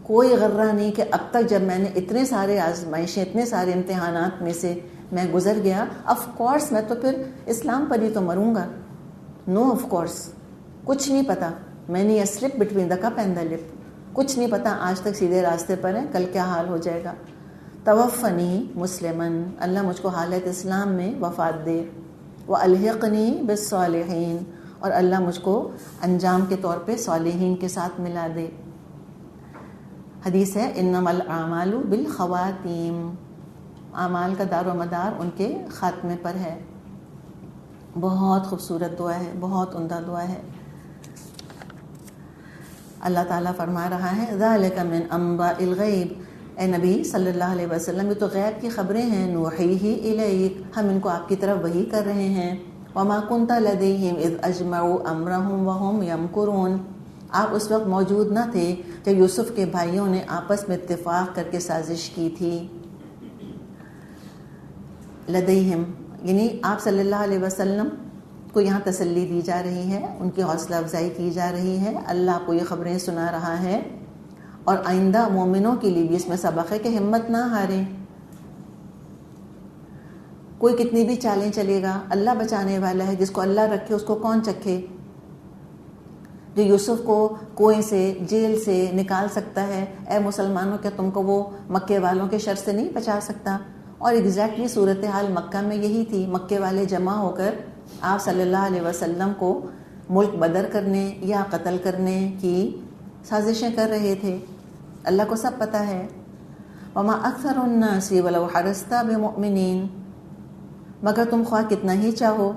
S1: کوئی غرہ نہیں کہ اب تک جب میں نے اتنے سارے آزمائشیں، اتنے سارے امتحانات میں سے میں گزر گیا، آف کورس میں تو پھر اسلام پر ہی تو مروں گا. نو آف کورس، کچھ نہیں پتا. میں نے slip between the cup and the lip, کچھ نہیں پتا. آج تک سیدھے راستے پر ہیں، کل کیا حال ہو جائے گا. توفنی مسلمن، اللہ مجھ کو حالت اسلام میں وفات دے. وَأَلْحِقْنِي بِالصَّالِحِينَ، اور اللہ مجھ کو انجام کے طور پہ صالحین کے ساتھ ملا دے. حدیث ہے انما الاعمال بالخواتیم، اعمال کا دار و مدار ان کے خاتمے پر ہے. بہت خوبصورت دعا ہے، بہت عمدہ دعا ہے. اللہ تعالیٰ فرما رہا ہے ذَلِكَ مِنْ أَنْبَاءِ الْغَيْبِ، اے نبی صلی اللہ علیہ وسلم یہ تو غیب کی خبریں ہیں. نوحیہ الیک، ہم ان کو آپ کی طرف وحی کر رہے ہیں. وما كنت لديهم اذ اجمعوا امرهم وهم يمكرون، آپ اس وقت موجود نہ تھے جب یوسف کے بھائیوں نے آپس میں اتفاق کر کے سازش کی تھی. لدیہم یعنی آپ صلی اللہ علیہ وسلم کو یہاں تسلی دی جا رہی ہے، ان کی حوصلہ افزائی کی جا رہی ہے. اللہ آپ کو یہ خبریں سنا رہا ہے اور آئندہ مومنوں کے لیے بھی اس میں سبق ہے کہ ہمت نہ ہاریں. کوئی کتنی بھی چالیں چلے گا، اللہ بچانے والا ہے. جس کو اللہ رکھے اس کو کون چکھے. جو یوسف کو کنویں سے، جیل سے نکال سکتا ہے، اے مسلمانوں کیا تم کو وہ مکے والوں کے شر سے نہیں بچا سکتا؟ اور ایگزیکٹلی صورتحال مکہ میں یہی تھی. مکے والے جمع ہو کر آپ صلی اللہ علیہ وسلم کو ملک بدر کرنے یا قتل کرنے کی سازشیں کر رہے تھے. اللہ کو سب پتہ ہے. وما اکثر الناس ولو حرصت بمؤمنین، مگر تم خواہ کتنا ہی چاہو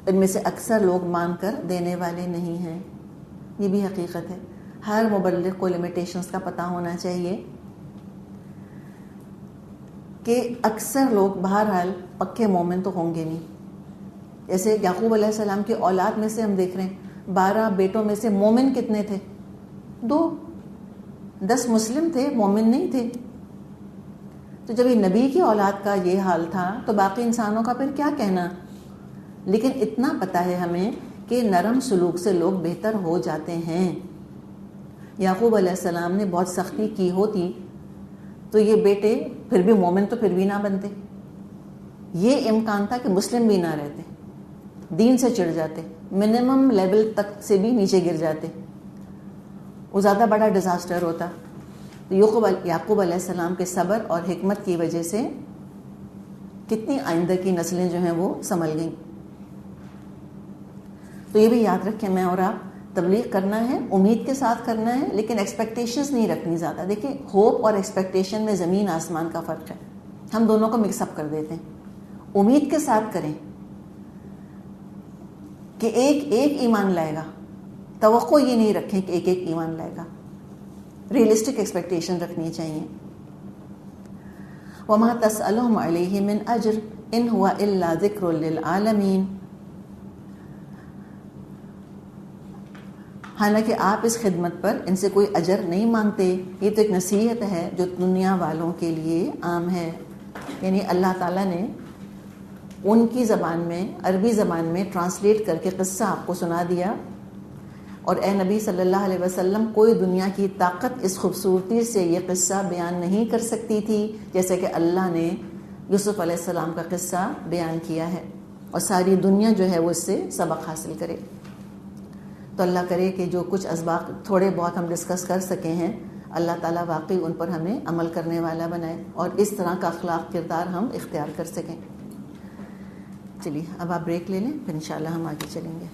S1: ان میں سے اکثر لوگ مان کر دینے والے نہیں ہیں. یہ بھی حقیقت ہے. ہر مبلغ کو لمیٹیشنز کا پتہ ہونا چاہیے کہ اکثر لوگ بہرحال پکے مومن تو ہوں گے نہیں. جیسے یعقوب علیہ السلام کی اولاد میں سے ہم دیکھ رہے ہیں 12 بیٹوں میں سے مومن کتنے تھے؟ 2. 10 مسلم تھے، مومن نہیں تھے. تو جب یہ نبی کی اولاد کا یہ حال تھا تو باقی انسانوں کا پھر کیا کہنا. لیکن اتنا پتہ ہے ہمیں کہ نرم سلوک سے لوگ بہتر ہو جاتے ہیں. یعقوب علیہ السلام نے بہت سختی کی ہوتی تو یہ بیٹے پھر بھی مومن تو پھر بھی نہ بنتے. یہ امکان تھا کہ مسلم بھی نہ رہتے، دین سے چڑھ جاتے، منیمم لیول تک سے بھی نیچے گر جاتے. وہ زیادہ بڑا ڈیزاسٹر ہوتا. یعقوب علیہ السلام کے صبر اور حکمت کی وجہ سے کتنی آئندہ کی نسلیں جو ہیں وہ سنبھل گئیں. تو یہ بھی یاد رکھیں، میں اور آپ تبلیغ کرنا ہے، امید کے ساتھ کرنا ہے، لیکن ایکسپیکٹیشنز نہیں رکھنی زیادہ. دیکھیں ہوپ اور ایکسپیکٹیشن میں زمین آسمان کا فرق ہے. ہم دونوں کو مکس اپ کر دیتے ہیں. امید کے ساتھ کریں کہ ایک ایمان لائے گا. توقع یہ نہیں رکھیں کہ ایک ایمان لائے گا. ریئلسٹک ایکسپیکٹیشن رکھنی چاہیے. وما تسألهم علیہ من اجر ان ہوا الا ذکر للعالمین. حالانکہ آپ اس خدمت پر ان سے کوئی اجر نہیں مانگتے. یہ تو ایک نصیحت ہے جو دنیا والوں کے لیے عام ہے. یعنی اللہ تعالیٰ نے ان کی زبان میں، عربی زبان میں ٹرانسلیٹ کر کے قصہ آپ کو سنا دیا. اور اے نبی صلی اللہ علیہ وسلم، کوئی دنیا کی طاقت اس خوبصورتی سے یہ قصہ بیان نہیں کر سکتی تھی جیسے کہ اللہ نے یوسف علیہ السلام کا قصہ بیان کیا ہے. اور ساری دنیا جو ہے وہ اس سے سبق حاصل کرے. تو اللہ کرے کہ جو کچھ اسباق تھوڑے بہت ہم ڈسکس کر سکے ہیں اللہ تعالیٰ واقعی ان پر ہمیں عمل کرنے والا بنائے اور اس طرح کا اخلاق کردار ہم اختیار کر سکیں. چلیے اب آپ بریک لے لیں، پھر انشاءاللہ ہم آگے چلیں گے.